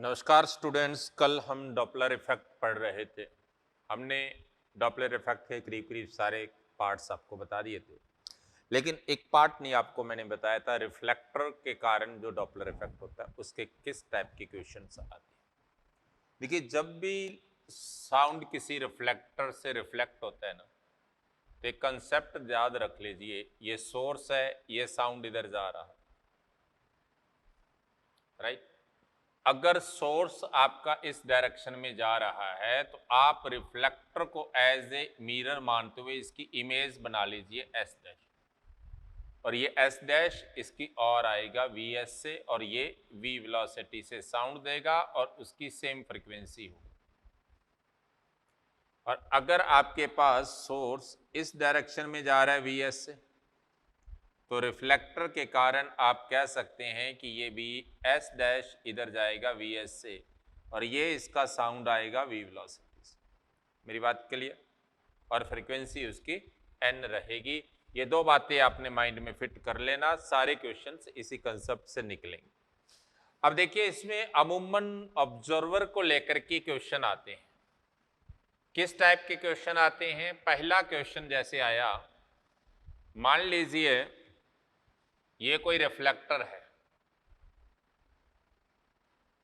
नमस्कार स्टूडेंट्स, कल हम डॉपलर इफेक्ट पढ़ रहे थे। हमने डॉपलर इफेक्ट के करीब करीब सारे पार्ट्स आपको बता दिए थे, लेकिन एक पार्ट नहीं आपको मैंने बताया था, रिफ्लेक्टर के कारण जो डॉपलर इफेक्ट होता है उसके किस टाइप के क्वेश्चंस आते हैं। देखिए, जब भी साउंड किसी रिफ्लेक्टर से रिफ्लेक्ट होता है ना, तो एक कंसेप्ट याद रख लीजिए, ये सोर्स है, ये साउंड इधर जा रहा है, राइट। अगर सोर्स आपका इस डायरेक्शन में जा रहा है तो आप रिफ्लेक्टर को एज ए मिरर मानते हुए इसकी इमेज बना लीजिए एस डैश, और ये एस डैश इसकी और आएगा वी एस से, और ये वी वेलोसिटी से साउंड देगा और उसकी सेम फ्रीक्वेंसी होगी। और अगर आपके पास सोर्स इस डायरेक्शन में जा रहा है वी एस से, तो रिफ्लेक्टर के कारण आप कह सकते हैं कि ये वी एस डैश इधर जाएगा वी एस से, और ये इसका साउंड आएगा वी वेलोसिटी से। मेरी बात क्लियर? और फ्रीक्वेंसी उसकी एन रहेगी। ये दो बातें आपने माइंड में फिट कर लेना, सारे क्वेश्चंस इसी कंसेप्ट से निकलेंगे। अब देखिए, इसमें अमूमन ऑब्जर्वर को लेकर के क्वेश्चन आते हैं। किस टाइप के क्वेश्चन आते हैं? पहला क्वेश्चन जैसे आया, मान लीजिए ये कोई रिफ्लेक्टर है,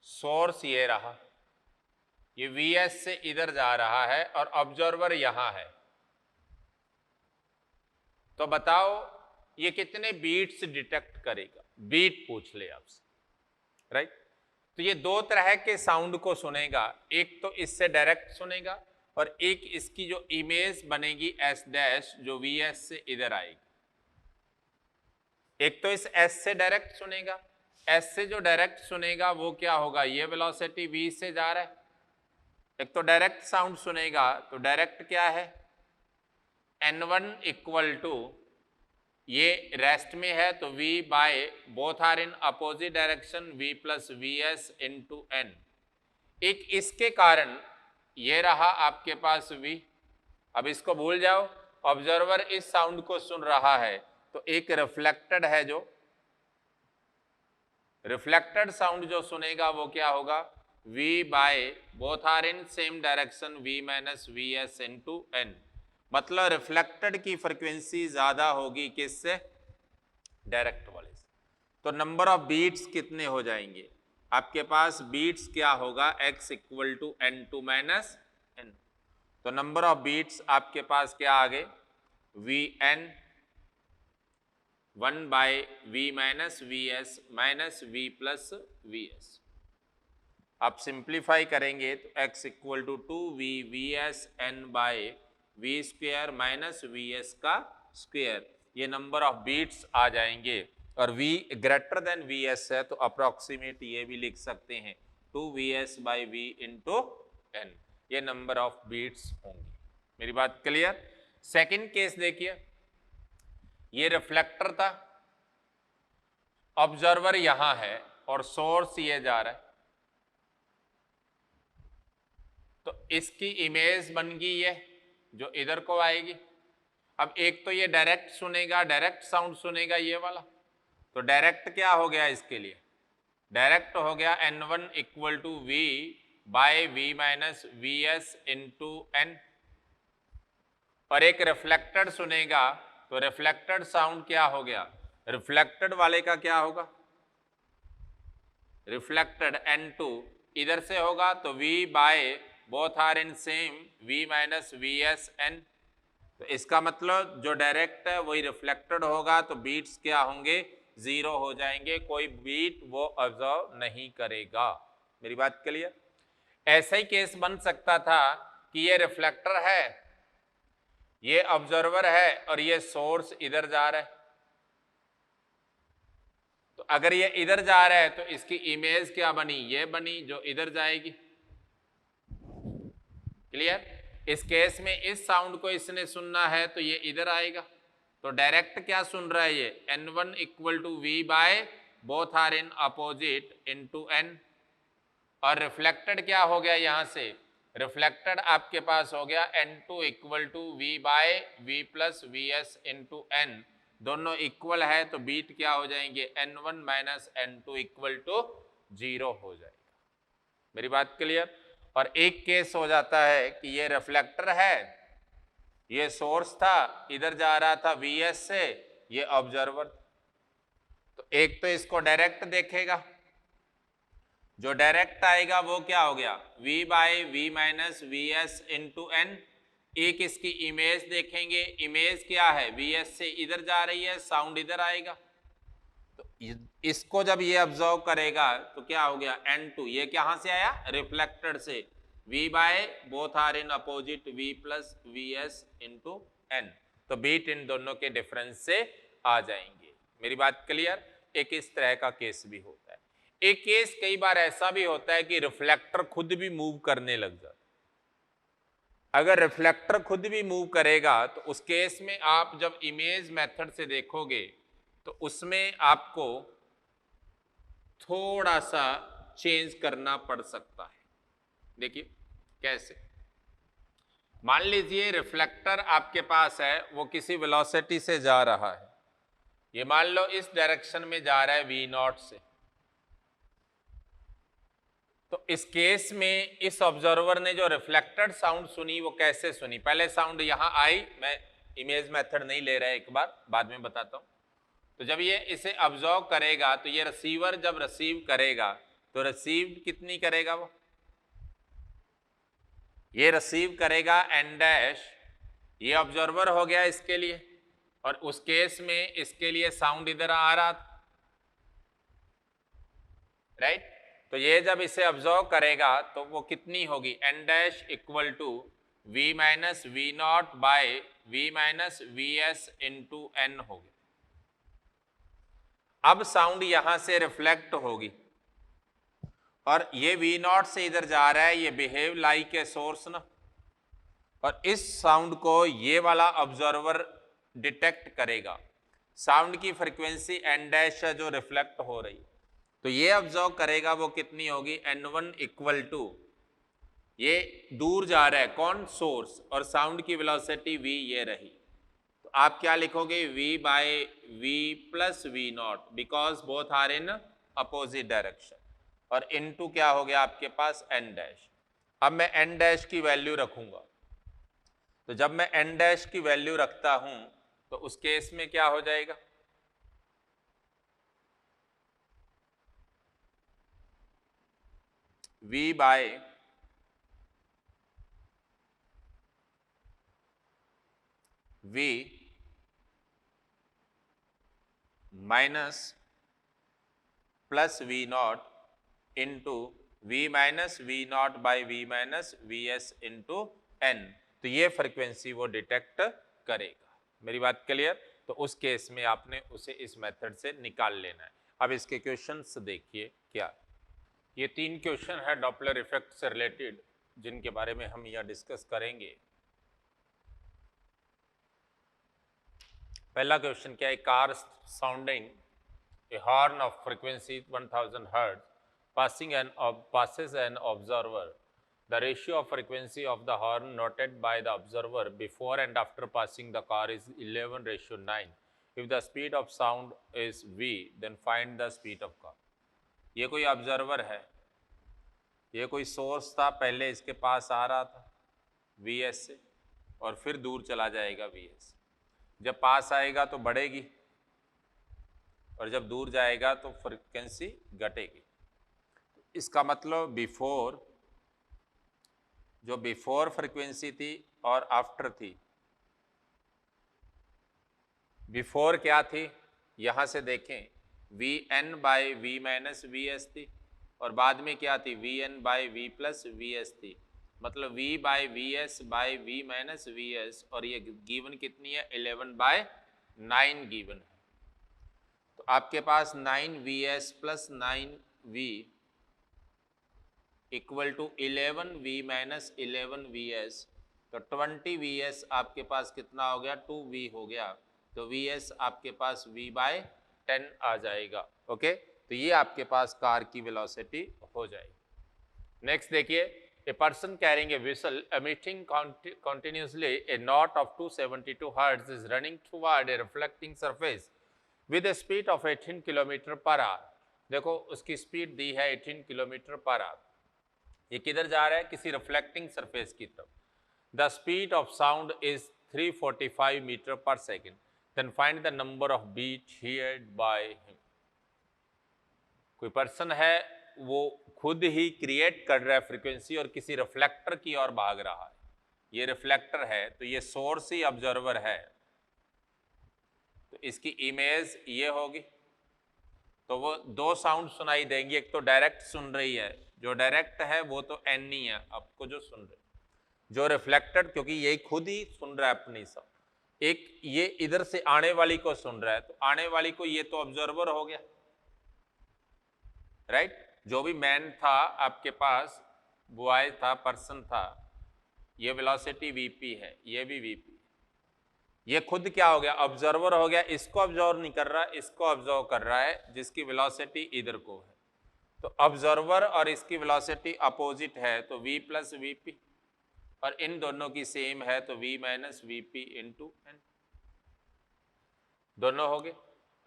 सोर्स ये रहा, ये Vs से इधर जा रहा है और ऑब्जर्वर यहां है, तो बताओ ये कितने बीट्स डिटेक्ट करेगा? बीट पूछ ले आपसे, राइट। तो ये दो तरह के साउंड को सुनेगा, एक तो इससे डायरेक्ट सुनेगा और एक इसकी जो इमेज बनेगी एस डैश जो Vs से इधर आएगी। एक तो इस एस से डायरेक्ट सुनेगा, एस से जो डायरेक्ट सुनेगा वो क्या होगा, ये वेलोसिटी v से जा रहा है। एक तो डायरेक्ट साउंड सुनेगा, तो डायरेक्ट क्या है, n1 इक्वल टू, ये रेस्ट में है तो v by both are in opposite direction v plus V S into N. एक इसके कारण ये रहा आपके पास v। अब इसको भूल जाओ, ऑब्जर्वर इस साउंड को सुन रहा है, तो एक रिफ्लेक्टेड है, जो रिफ्लेक्टेड साउंड जो सुनेगा वो क्या होगा, v by both are in same direction v minus V S into N. मतलब रिफ्लेक्टेड की फ्रीक्वेंसी ज्यादा होगी किससे, डायरेक्ट वाले से। तो नंबर ऑफ बीट्स कितने हो जाएंगे आपके पास, बीट्स क्या होगा, x equal to N two minus N. तो नंबर ऑफ बीट्स आपके पास क्या आ गए, V N 1 by V minus V S minus V plus V S. आप सिंप्लीफाई करेंगे तो x equal to 2v V S N by V square minus V S का स्क्वेयर, ये नंबर ऑफ बीट्स आ जाएंगे। और v greater than V S है तो अप्रोक्सीमेट ये भी लिख सकते हैं 2vs by V into N, ये नंबर ऑफ बीट्स होंगे। मेरी बात क्लियर? सेकंड केस देखिए, ये रिफ्लेक्टर था, ऑब्जर्वर यहां है और सोर्स ये जा रहा है, तो इसकी इमेज बन गई ये जो इधर को आएगी। अब एक तो ये डायरेक्ट सुनेगा, डायरेक्ट साउंड सुनेगा ये वाला, तो डायरेक्ट क्या हो गया इसके लिए, डायरेक्ट हो गया n1 equal to v by v minus V S into N. और एक रिफ्लेक्टेड सुनेगा, तो रिफ्लेक्टेड साउंड क्या हो गया, रिफ्लेक्टेड वाले का क्या होगा, रिफ्लेक्टेड n2 इधर से होगा तो v by both are in same v minus V S N. तो इसका मतलब जो डायरेक्ट है वही रिफ्लेक्टेड होगा, तो बीट्स क्या होंगे, जीरो हो जाएंगे, कोई बीट वो ऑब्जर्व नहीं करेगा। मेरी बात क्लियर? ऐसा ही केस बन सकता था कि ये रिफ्लेक्टर है, ये ऑब्जर्वर है और ये सोर्स इधर जा रहा है। तो अगर ये इधर जा रहा है तो इसकी इमेज क्या बनी, ये बनी जो इधर जाएगी। क्लियर? इस केस में इस साउंड को इसने सुनना है तो ये इधर आएगा, तो डायरेक्ट क्या सुन रहा है, ये n1 equal to V by both are in opposite into N. और रिफ्लेक्टेड क्या हो गया, यहां से रिफ्लेक्टेड आपके पास हो गया n2 equal to V by V plus V S into N. दोनों इक्वल है तो बीट क्या हो जाएंगे, n1 minus n2 equal to 0 हो जाएगा। मेरी बात क्लियर। और एक केस हो जाता है कि ये रिफ्लेक्टर है, ये सोर्स था, इधर जा रहा था Vs से, ये ऑब्जर्वर। तो एक तो इसको डायरेक्ट देखेगा, जो डायरेक्ट आएगा वो क्या हो गया, V by V minus V S into N. एक इसकी इमेज देखेंगे, इमेज क्या है, Vs से इधर जा रही है, साउंड इधर आएगा। तो इसको जब ये ऑब्जर्व करेगा तो क्या हो गया, N2, ये कहां से आया, रिफ्लेक्टेड से। V by both are in opposite, V plus V S into N. तो बीट इन दोनों के डिफरेंस से आ जाएंगे। मेरी बात क्लियर। एक इस तरह का केस भी होता है। एक केस कई बार ऐसा भी होता है कि रिफ्लेक्टर खुद भी मूव करने लग जाता है। अगर रिफ्लेक्टर खुद भी मूव करेगा तो उस केस में आप जब इमेज मेथड से देखोगे तो उसमें आपको थोड़ा सा चेंज करना पड़ सकता है। देखिए कैसे, मान लीजिए रिफ्लेक्टर आपके पास है, वो किसी वेलोसिटी से जा रहा है, ये मान लो इस डायरेक्शन में जा रहा है V0 से। तो इस केस में इस ऑब्जर्वर ने जो रिफ्लेक्टेड साउंड सुनी वो कैसे सुनी, पहले साउंड यहां आई, मैं इमेज मेथड नहीं ले रहा है, एक बार बाद में बताता हूं। तो जब ये इसे ऑब्जर्व करेगा तो ये रिसीवर जब रिसीव करेगा तो रिसीव कितनी करेगा, वो ये रिसीव करेगा n डैश, ये ऑब्जर्वर हो गया इसके लिए, और उस केस में इसके लिए साउंड इधर आ रहा था, राइट। तो ये जब इसे ऑब्जर्व करेगा तो वो कितनी होगी, n dash equal to v minus V nought by V minus V S into N होगी। अब साउंड यहां से रिफ्लेक्ट होगी और ये V0 से इधर जा रहा है, ये बिहेव लाइक ए सोर्स ना, और इस साउंड को ये वाला ऑब्जर्वर डिटेक्ट करेगा। साउंड की फ्रीक्वेंसी n डैश है जो रिफ्लेक्ट हो रही, तो ये ऑब्जर्व करेगा वो कितनी होगी, n1 इक्वल टू, ये दूर जा रहा है कौन, सोर्स, और साउंड की वेलोसिटी v ये रही। तो आप क्या लिखोगे, v by V plus V nought, because both are in opposite direction, और इनटू क्या हो गया आपके पास n डैश। अब मैं n डैश की वैल्यू रखूंगा, तो जब मैं n डैश की वैल्यू रखता हूं तो उस केस में क्या हो जाएगा, v by v minus plus V nought into V minus V nought by V minus V S into N. तो ये फ्रीक्वेंसी वो डिटेक्ट करेगा। मेरी बात क्लियर। तो उस केस में आपने उसे इस मेथड से निकाल लेना है। अब इसके क्वेश्चंस देखिए क्या, ये 3 क्वेश्चन है डॉपलर इफेक्ट से रिलेटेड जिनके बारे में हम यहाँ डिस्कस करेंगे। पहला क्वेश्चन क्या है, car sounding a horn of frequency 1000 Hz passes an observer. The ratio of frequency of the horn noted by the observer before and after passing the car is 11:9. If the speed of sound is v, then find the speed of car. ये कोई observer है, ये कोई source था, पहले इसके पास आ रहा था Vs से और फिर दूर चला जाएगा Vs। जब पास आएगा तो बढ़ेगी और जब दूर जाएगा तो फ्रीक्वेंसी घटेगी। इसका मतलब बिफोर फ्रीक्वेंसी थी और आफ्टर थी। बिफोर क्या थी, यहां से देखें V N by V minus V S थी, और बाद में क्या थी, V N by V plus V S थी। मतलब v by V S by V minus V S, और ये गिवन कितनी है, 11/9 गिवन है। तो आपके पास 9vs plus 9v equal to 11v minus 11vs, तो 20vs आपके पास कितना हो गया, 2v हो गया। तो vs आपके पास v बाय 10 आ जाएगा। ओके, तो ये आपके पास कार की वेलोसिटी हो जाएगी। नेक्स्ट देखिए, a person carrying a whistle emitting continuously a note of 272 Hz is running toward a reflecting surface with a speed of 18 kilometre per hour. देखो उसकी स्पीड दी है 18 किलोमीटर पर आवर। ये किधर जा रहा है? किसी रिफ्लेक्टिंग सरफेस की तरफ। The speed of sound is 345 metre पर second, then find the number of beat heard by him. कोई पर्सन है, वो खुद ही क्रिएट कर रहा है फ्रीक्वेंसी और किसी रिफ्लेक्टर की ओर भाग रहा है। ये रिफ्लेक्टर है तो ये सोर्स ही ऑब्जर्वर है, तो इसकी इमेज ये होगी। तो वो दो साउंड सुनाई देंगी, एक तो डायरेक्ट सुन रही है, जो डायरेक्ट है वो तो एन ही है आपको जो सुन रहे, जो रिफ्लेक्टेड क्योंकि ये खुद ही सुन रहा है अपनी सब, एक ये इधर से आने वाली को सुन रहा है, तो आने वाली को ये तो ऑब्जर्वर हो गया, राइट। जो भी मैन था आपके पास, बॉय था, पर्सन था, ये वेलोसिटी वीपी है, ये भी वीपी, ये खुद क्या हो गया? ऑब्जर्वर हो गया। इसको ऑब्जर्व नहीं कर रहा, इसको ऑब्जर्व कर रहा है, जिसकी वेलोसिटी इधर को है। तो ऑब्जर्वर और इसकी वेलोसिटी अपोजिट है, तो v प्लस वीपी, और इन दोनों की सेम है तो v minus VP into N, दोनों हो गए।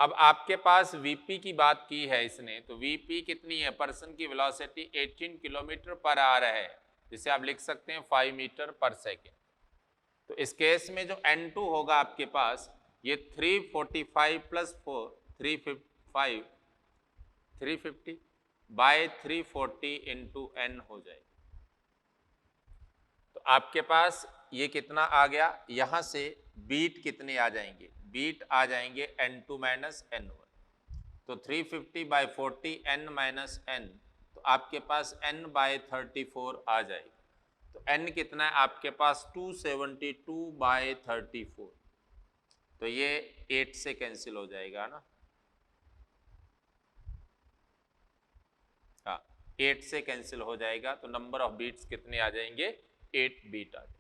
अब आपके पास वीपी की बात की है इसने, तो वीपी कितनी है? पर्सन की वेलोसिटी 18 किलोमीटर पर आवर है, जिसे आप लिख सकते हैं 5 मीटर पर सेकेंड। तो इस केस में जो n2 होगा आपके पास, ये 345 प्लस 4 350 बाय 340 इंटू एन हो जाएगा। तो आपके पास ये कितना आ गया? यहां से बीट कितने आ जाएंगे? बीट आ जाएंगे n2 माइनस n1, तो 350 बाय 40 n माइनस n, तो आपके पास n बाय 34 आ जाएगा। तो n कितना है आपके पास? 272 बाय 34, तो ये 8 से कैंसिल हो जाएगा ना, हाँ 8 से कैंसिल हो जाएगा, तो नंबर ऑफ बीट्स कितने आ जाएंगे? 8 बीट आ जाएंगे।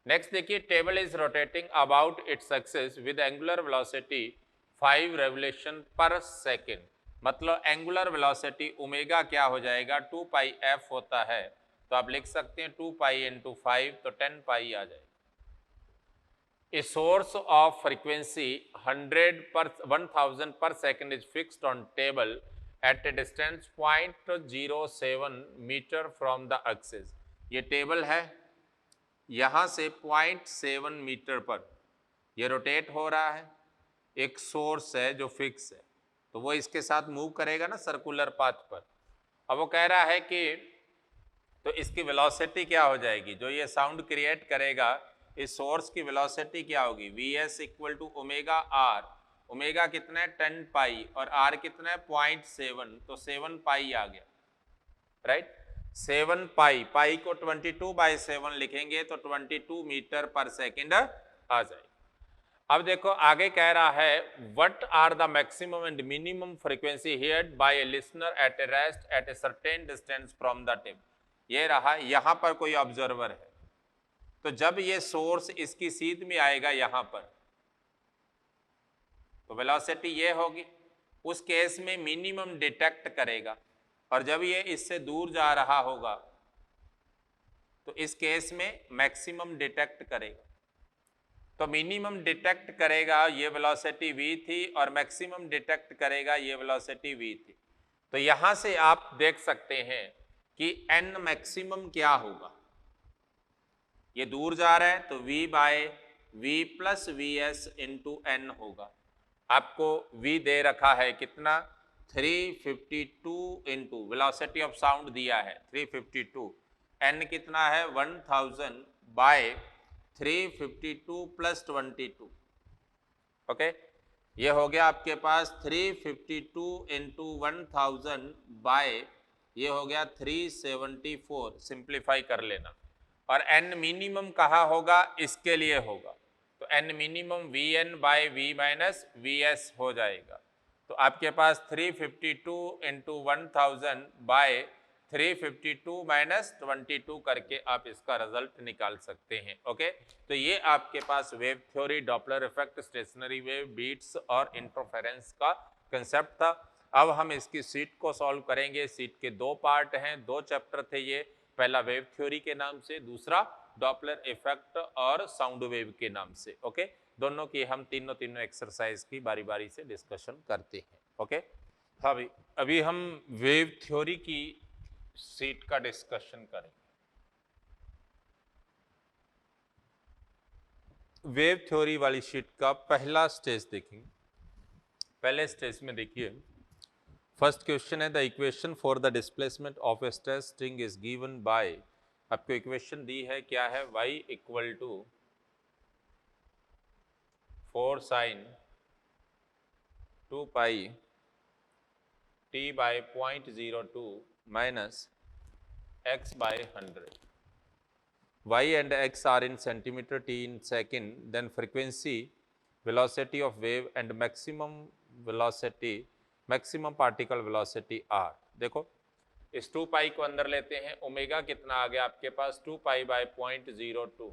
नेक्स्ट देखिए, table is rotating about its axis with angular velocity 5 revolution पर सेकेंड, मतलब एंगुलर वेलोसिटी ओमेगा क्या हो जाएगा? 2 पाई एफ होता है, तो आप लिख सकते हैं 2 पाई इंटू 5, तो 10 पाई आ जाएगा। A source of frequency 1000 per second is fixed on table at a distance 0.07 metre from the axis. ये टेबल है, यहां से 0.7 मीटर पर ये रोटेट हो रहा है, एक सोर्स है जो फिक्स है, तो वो इसके साथ मूव करेगा ना सर्कुलर पाथ पर। अब वो कह रहा है कि तो इसकी वेलोसिटी क्या हो जाएगी? जो ये साउंड क्रिएट करेगा, इस सोर्स की वेलोसिटी क्या होगी? Vs equal to omega R. Omega कितना है? 10 पाई, और आर कितना है? 0.7, तो 7 पाई आ गया, राइट। 7 पाई, पाई को 22 बाई 7 लिखेंगे तो 22 मीटर पर सेकेंड आ जाएगा। अब देखो आगे कह रहा है, what are the maximum and minimum frequency heard by a listener at a rest at a certain distance from the table. ये रहा, यहां पर कोई ऑब्जर्वर है, तो जब ये सोर्स इसकी सीध में आएगा यहां पर, तो वेलोसिटी ये होगी, उस केस में मिनिमम डिटेक्ट करेगा, और जब ये इससे दूर जा रहा होगा तो इस केस में मैक्सिमम डिटेक्ट करेगा। तो मिनिमम डिटेक्ट करेगा, ये वेलोसिटी v थी, और मैक्सिमम डिटेक्ट करेगा, ये वेलोसिटी v थी। तो यहां से आप देख सकते हैं कि n मैक्सिमम क्या होगा। ये दूर जा रहा है तो v by v plus V S into N होगा। आपको v दे रखा है कितना? 352 इंटू वेलोसिटी ऑफ साउंड दिया है 352, n कितना है? 1000 बाय 352 प्लस 22, ओके। ये हो गया आपके पास 352 इंटू 1000 बाय, ये हो गया 374, सिंप्लीफाई कर लेना। और n मिनिमम कहाँ होगा? इसके लिए होगा, तो n minimum Vn by V minus Vs हो जाएगा। तो आपके पास 352 इंटू 1000 बाय 352 माइनस 22 करके आप इसका रिजल्ट निकाल सकते हैं, ओके। तो ये आपके पास wave theory, Doppler effect, stationary wave, beats और इंटरफेरेंस का कंसेप्ट था। अब हम इसकी सीट को सॉल्व करेंगे। सीट के दो पार्ट हैं, दो चैप्टर थे ये, पहला वेव थ्योरी के नाम से, दूसरा डॉपलर इफेक्ट और साउंड वेव के नाम से, ओके। दोनों की हम तीनों एक्सरसाइज की बारी बारी से डिस्कशन करते हैं, ओके। अभी हम वेव थ्योरी की सीट का डिस्कशन करेंगे। वेव थ्योरी वाली शीट का पहला स्टेज देखेंगे। पहले स्टेज में देखिए, फर्स्ट क्वेश्चन है the equation for the displacement of a stress string is given by, आपको इक्वेशन दी है, क्या है, y equal to 4 sin 2 pi t by 0.02 minus x by 100. y and x are in centimeter, t in second, then frequency, velocity of wave and maximum velocity, maximum particle velocity r. देखो इस 2 पाई को अंदर लेते हैं, omega कितना आ गया आपके पास, 2 पाई बाय 0.02,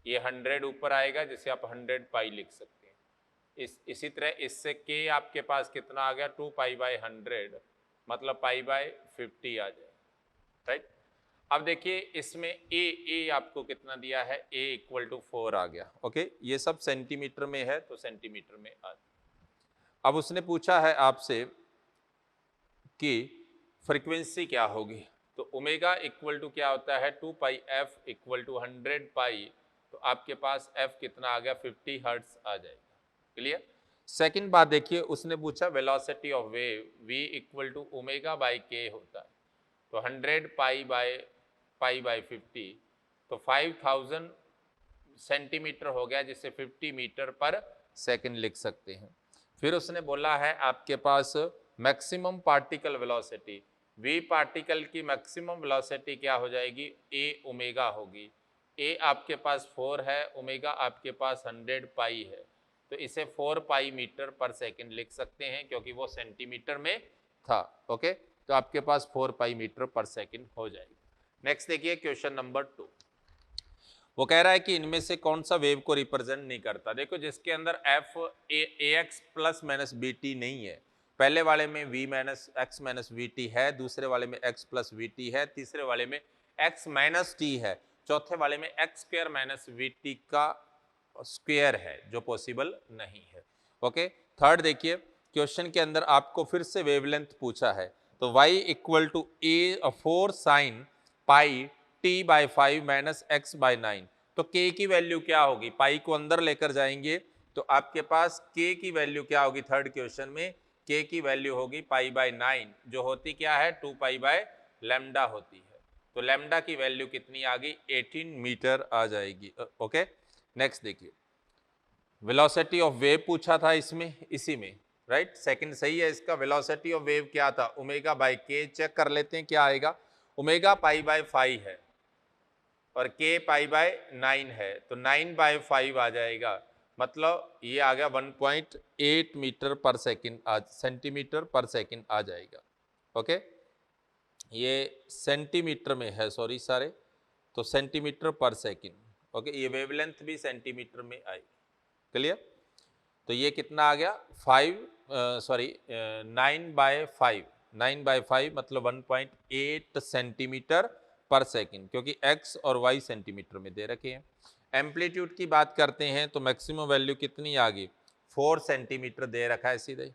ये 100 ऊपर आएगा जिसे आप 100 पाई लिख सकते हैं। इसी तरह इससे k आपके पास कितना आ गया, 2 पाई बाय 100, मतलब पाई बाय 50 आ जाए, राइट। अब देखिए इसमें ए आपको कितना दिया है, a इक्वल टू 4 आ गया, ओके। ये सब सेंटीमीटर में है तो सेंटीमीटर में आ जाए। अब उसने पूछा है आपसे कि फ्रीक्वेंसी क्या होगी, तो ओमेगा इक्वल टू क्या होता है, 2 पाई एफ इक्वल टू 100 पाई, तो आपके पास एफ कितना आ गया, 50 हर्ट्ज आ जाएगा। क्लियर। सेकंड बात देखिए, उसने पूछा velocity of wave, v equal to omega by K होता है, तो 100 पाई बाई 50, तो 5000 सेंटीमीटर हो गया, जिसे 50 मीटर पर सेकंड लिख सकते हैं। फिर उसने बोला है आपके पास maximum particle velocity, v particle की मैक्सिमम वेलोसिटी क्या हो जाएगी, a ओमेगा होगी। a आपके पास 4 है, ओमेगा आपके पास 100 पाई है, तो इसे 4 पाई मीटर पर सेकंड लिख सकते हैं, क्योंकि वो सेंटीमीटर में था, ओके। तो आपके पास 4 पाई मीटर पर सेकंड हो जाएगी। नेक्स्ट देखिए क्वेश्चन नंबर 2, वो कह रहा है कि इनमें से कौन सा वेव को रिप्रेजेंट नहीं करता। देखो जिसके अंदर F A X plus minus B T नहीं है, पहले वाले में v minus X minus V T है, दूसरे वाले में x प्लस वी टी है, तीसरे वाले में x माइनस टी है, चौथे वाले में x square minus V T का स्क्वायर है, जो पॉसिबल नहीं है, ओके। थर्ड देखिए, क्वेश्चन के अंदर आपको फिर से वेवलेंथ पूछा है, तो y equal to A 4 sine pi t by 5 minus X by 9, तो k की वैल्यू क्या होगी, पाई को अंदर लेकर जाएंगे तो आपके पास k की वैल्यू क्या होगी, थर्ड क्वेश्चन में k की वैल्यू होगी पाई बाई 9, जो होती क्या है, 2 पाई बाय लैम्डा होती है, तो लैम्डा की वैल्यू कितनी आ गई, 18 मीटर आ जाएगी, ओके। नेक्स्ट देखिए, वेलोसिटी ऑफ वेव पूछा था इसमें, इसी में, राइट, सेकंड सही है इसका। वेलोसिटी ऑफ वेव क्या था, ओमेगा बाई के, चेक कर लेते हैं क्या आएगा, ओमेगा पाई बाय 5 है और k पाई बाय 9 है, तो 9 बाय 5 आ जाएगा, मतलब ये आ गया 1.8 मीटर पर सेकंड, सेंटीमीटर पर सेकंड आ जाएगा, ओके। ये सेंटीमीटर में है, सॉरी सारे, तो सेंटीमीटर पर सेकंड, ओके। ये वेवलेंथ भी सेंटीमीटर में आई, क्लियर। तो ये कितना आ गया, 9 बाय 5 मतलब 1.8 सेंटीमीटर पर सेकंड, क्योंकि x और y सेंटीमीटर में दे रखे हैं। एम्पलीट्यूड की बात करते हैं तो मैक्सिमम वैल्यू कितनी आ गई, 4 सेंटीमीटर दे रखा है सीधे,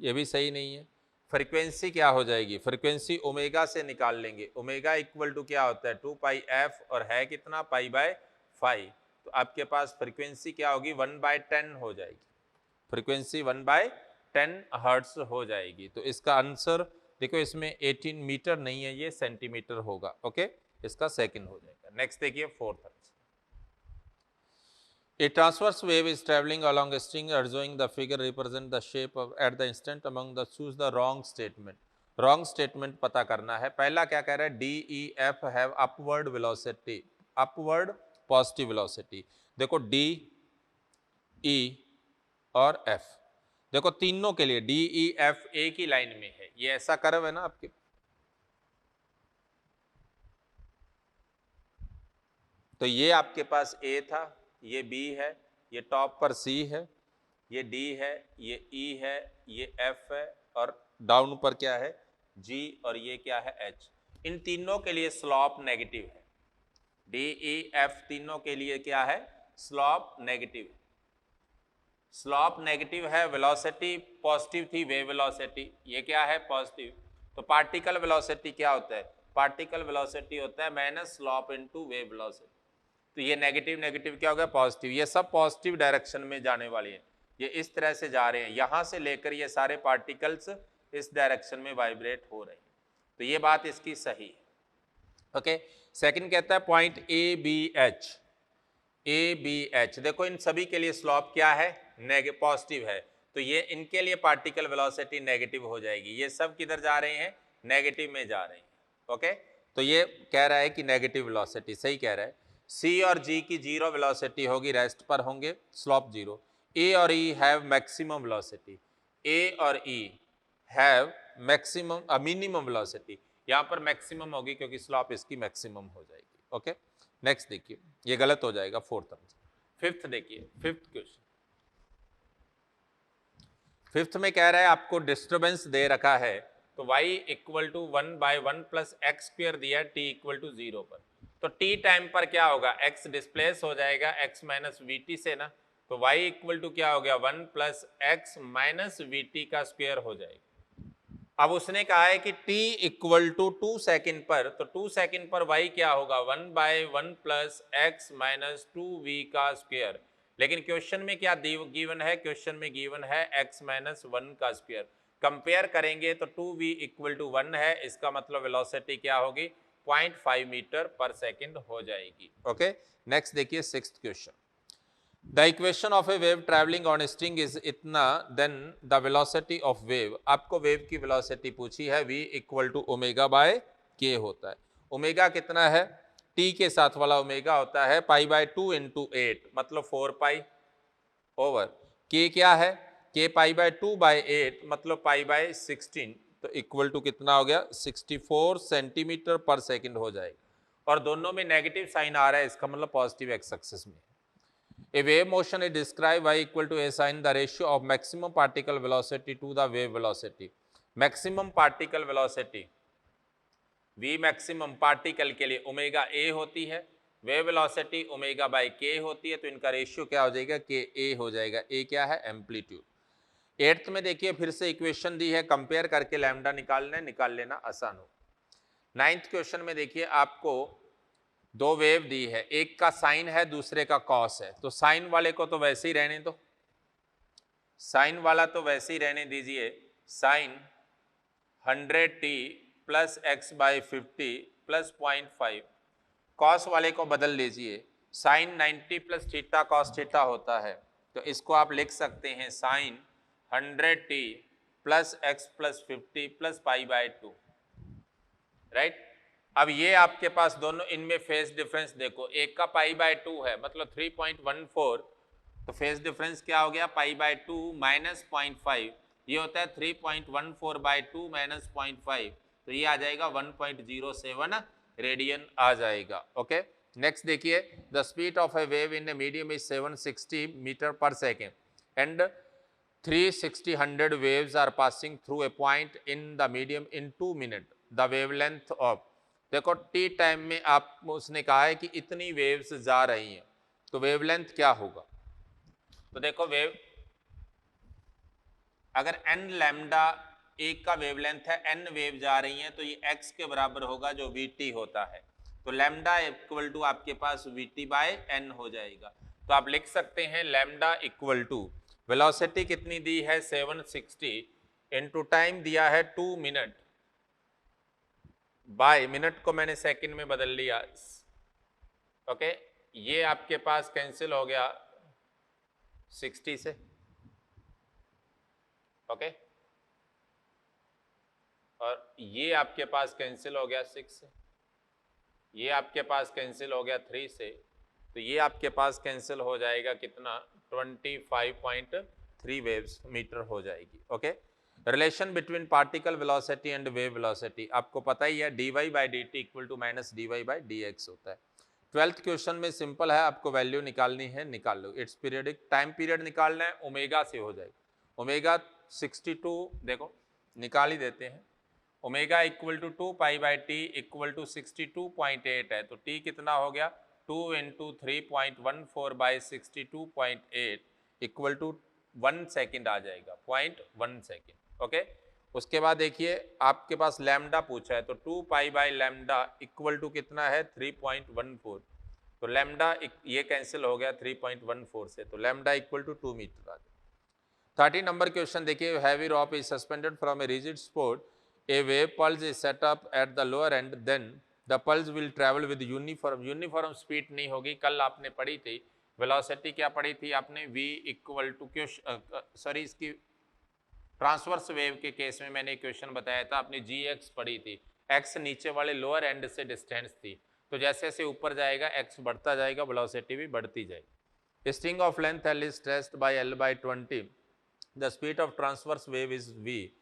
ये भी सही नहीं है। फ्रीक्वेंसी क्या हो जाएगी, फ्रीक्वेंसी ओमेगा से निकाल लेंगे, ओमेगा इक्वल टू क्या होता है, 2 पाई एफ, और है कितना, पाई बाय 5, तो आपके पास फ्रीक्वेंसी क्या होगी, 1/10 हो जाएगी, फ्रीक्वेंसी 1/10 हर्ट्ज हो जाएगी। तो इसका आंसर देखो, इसमें 18 मीटर नहीं है, ये सेंटीमीटर होगा, ओके, इसका सेकंड हो जाएगा। नेक्स्ट देखिए fourth, A transverse wave is traveling along a string adjoining the figure represent the shape of at the instant among the choose the wrong statement. Wrong statement पता करना है। पहला क्या कह रहा है, D E F have upward velocity, upward positive velocity। देखो D E और F, देखो तीनों के लिए D E F एक ही लाइन में है, ये ऐसा कर्व है ना आपके, तो ये आपके पास A था, ये B है, ये टॉप पर C है, ये D है, ये E है, ये F है, और डाउन पर क्या है, G, और ये क्या है, H। इन तीनों के लिए स्लॉप नेगेटिव है, D E F तीनों के लिए क्या है, स्लॉप नेगेटिव है, स्लॉप नेगेटिव है। वेलोसिटी पॉजिटिव थी, वेव वेलोसिटी, ये क्या है, पॉजिटिव, तो पार्टिकल वेलोसिटी क्या होता है, पार्टिकल वेलोसिटी होता है minus slope into wave velocity. तो ये नेगेटिव नेगेटिव क्या हो गया पॉजिटिव, ये सब पॉजिटिव डायरेक्शन में जाने वाली है, ये इस तरह से जा रहे हैं, यहां से लेकर ये सारे पार्टिकल्स इस डायरेक्शन में वाइब्रेट हो रहे हैं, तो ये बात इसकी सही है। ओके, सेकंड कहता है पॉइंट ए बी एच, देखो इन सभी के लिए स्लोप क्या है, पॉजिटिव है, तो ये इनके लिए पार्टिकल वेलोसिटी नेगेटिव हो जाएगी, ये सब किधर जा रहे हैं, नेगेटिव में जा रहे हैं। ओके, तो ये कह रहा है कि नेगेटिव वेलोसिटी, सही कह रहा है। सी और जी की जीरो वेलोसिटी होगी, रेस्ट पर होंगे, स्लोप जीरो। ए और E have maximum velocity, A और E have maximum minimum velocity, यहां पर मैक्सिमम होगी क्योंकि स्लोप इसकी मैक्सिमम हो जाएगी। ओके, नेक्स्ट देखिए, ये गलत हो जाएगा फोर्थ आंसर। फिफ्थ देखिए, फिफ्थ क्वेश्चन, फिफ्थ में कह रहा है आपको डिस्टर्बेंस दे रखा है, तो y equal to 1/1 plus X square दिया है t इक्वल टू 0 पर, तो t टाइम पर क्या होगा, x डिस्प्लेस हो जाएगा x माइनस वी टी से ना, तो y इक्वल टू क्या हो गया 1 plus x minus V T का स्क्वायर हो जाएगा। अब उसने कहा है कि t इक्वल टू 2 सेकेंड पर, तो 2 सेकेंड पर y क्या होगा 1/1 प्लस एक्स माइनस 2v का स्क्वायर, लेकिन क्वेश्चन में क्या गिवन है, क्वेश्चन में गिवन है x माइनस 1 का स्क्वायर, कंपेयर करेंगे तो 2v इक्वल टू 1 है, इसका मतलब वेलोसिटी क्या होगी 0.5 मीटर पर सेकेंड हो जाएगी। ओके, नेक्स्ट देखिए sixth question, the equation of a wave travelling on string is इतना then the velocity of wave, आपको वेव की वेलोसिटी पूछी है, v equal to omega by K होता है, ओमेगा कितना है, t के साथ वाला ओमेगा होता है π/2 इंटू 8 मतलब 4 ओवर k क्या है, k π/2/8 मतलब π/16, तो इक्वल टू कितना हो गया 64 सेंटीमीटर पर सेकेंड हो जाएगा, और दोनों में नेगेटिव साइन आ रहा है, इसका मतलब पॉजिटिव एक्स एक्सिस में। A wave motion is described y equal to a sin the ratio of maximum particle velocity to the wave velocity. Maximum particle velocity v maximum particle के लिए omega a होती है, wave velocity omega by k होती है, तो इनका ratio क्या हो जाएगा k a हो जाएगा, a क्या है एम्पलीट्यूड। एट्थ में देखिए फिर से इक्वेशन दी है, कंपेयर करके लैम्डा निकालना है, निकाल लेना आसान हो। नाइन्थ क्वेश्चन में देखिए आपको दो वेव दी है, एक का साइन है दूसरे का कॉस है, तो साइन वाले को तो वैसे ही रहने दो, साइन वाला तो वैसे ही रहने दीजिए, sine 100t plus X by 50 plus 0.5, cos वाले को बदल लीजिए, sine 90 plus theta cos theta होता है, तो इसको आप लिख सकते हैं sine 100t plus X plus 50 plus π/2, right. अब ये आपके पास दोनों इनमें फेज डिफरेंस देखो, एक का π/2 है मतलब 3.14, तो फेज डिफरेंस क्या हो गया π/2 माइनस 0.5, ये होता है 3.14/2 माइनस 0.5, तो ये आ जाएगा 1.07 रेडियन आ जाएगा। ओके, नेक्स्ट देखिए, the speed of a wave in a medium is 760 metre पर second and 360 waves are passing through a point in the medium in 2 minutes. The wavelength of, देखो टी टाइम में आप उसने कहा है कि इतनी वेव्स जा रही हैं, तो वेवलेंथ क्या होगा, तो देखो वेव अगर n लैम्डा एक का वेवलेंथ है, n वेव जा रही हैं, तो ये x के बराबर होगा जो vt होता है, तो लैम्डा इक्वल टू आपके पास vt बाय n हो जाएगा, तो आप लिख सकते हैं लैम्डा इक्वल टू वेलोसिटी कितनी दी है 760 इनटू टाइम दिया है 2 मिनट, बाय मिनट को मैंने सेकंड में बदल लिया। ओके, ये आपके पास कैंसिल हो गया 60 से, ओके, और ये आपके पास कैंसिल हो गया 6 से, ये आपके पास कैंसिल हो गया 3 से, तो ये आपके पास कैंसिल हो जाएगा कितना 25.3 वेव्स मीटर हो जाएगी। Okay, relation between particle velocity and wave velocity आपको पता ही है, dy by D T equal to minus dy by D X होता है। 12th क्वेश्चन में सिंपल है, आपको वैल्यू निकालनी है, निकाल लो, इट्स पीरियडिक, टाइम पीरियड निकालना है, ओमेगा से हो जाएगा, ओमेगा 62 देखो निकाल ही देते हैं, omega equal to 2π/t equal to 62.8 है, तो t कितना हो गया 2 इंटू 3.14/62.8 इक्वल टू 1 सेकेंड आ जाएगा, 0.1 सेकेंड। ओके, उसके बाद देखिए आपके पास लैम्डा पूछा है, तो 2 pi by lambda equal to कितना है 3.14, तो लैम्डा ये कैंसिल हो गया 3.14 से, तो लैम्डा इक्वल टू 2 मीटर आ गया। 30 नंबर क्वेश्चन देखिए, heavy rope is suspended from a rigid support, a wave pulse is set up at the lower end, then the pulse will travel with uniform speed नहीं होगी, कल आपने पढ़ी थी velocity, क्या पढ़ी थी आपने, v इक्वल टू सॉरी इसकी ट्रांसवर्स वेव के केस में मैंने क्वेश्चन बताया था, आपने gx पढ़ी थी, x नीचे वाले लोअर एंड से डिस्टेंस थी, तो जैसे जैसे ऊपर जाएगा x बढ़ता जाएगा, वेलोसिटी भी बढ़ती जाएगी। String of length L is stressed by L by 20, the speed of transverse wave is v,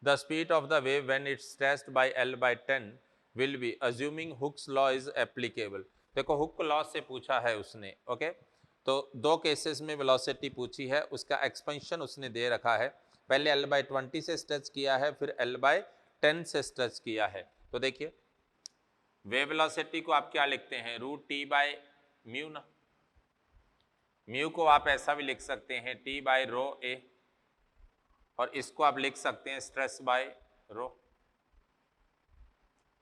the speed of the wave when it's stressed by L by 10 will be, assuming Hooke's law is applicable। देखो Hooke law से पूछा है उसने, okay, तो दो cases में velocity पूछी है, उसका एक्सपेंशन उसने दे रखा है, पहले L by 20 से स्ट्रेच किया है, फिर L by 10 से स्ट्रेच किया है। तो देखिए वेव वेलोसिटी को आप क्या लिखते हैं, रूट टी बाय म्यू ना, म्यू को आप ऐसा भी लिख सकते हैं टी बाय रो ए, और इसको आप लिख सकते हैं स्ट्रेस बाय रो,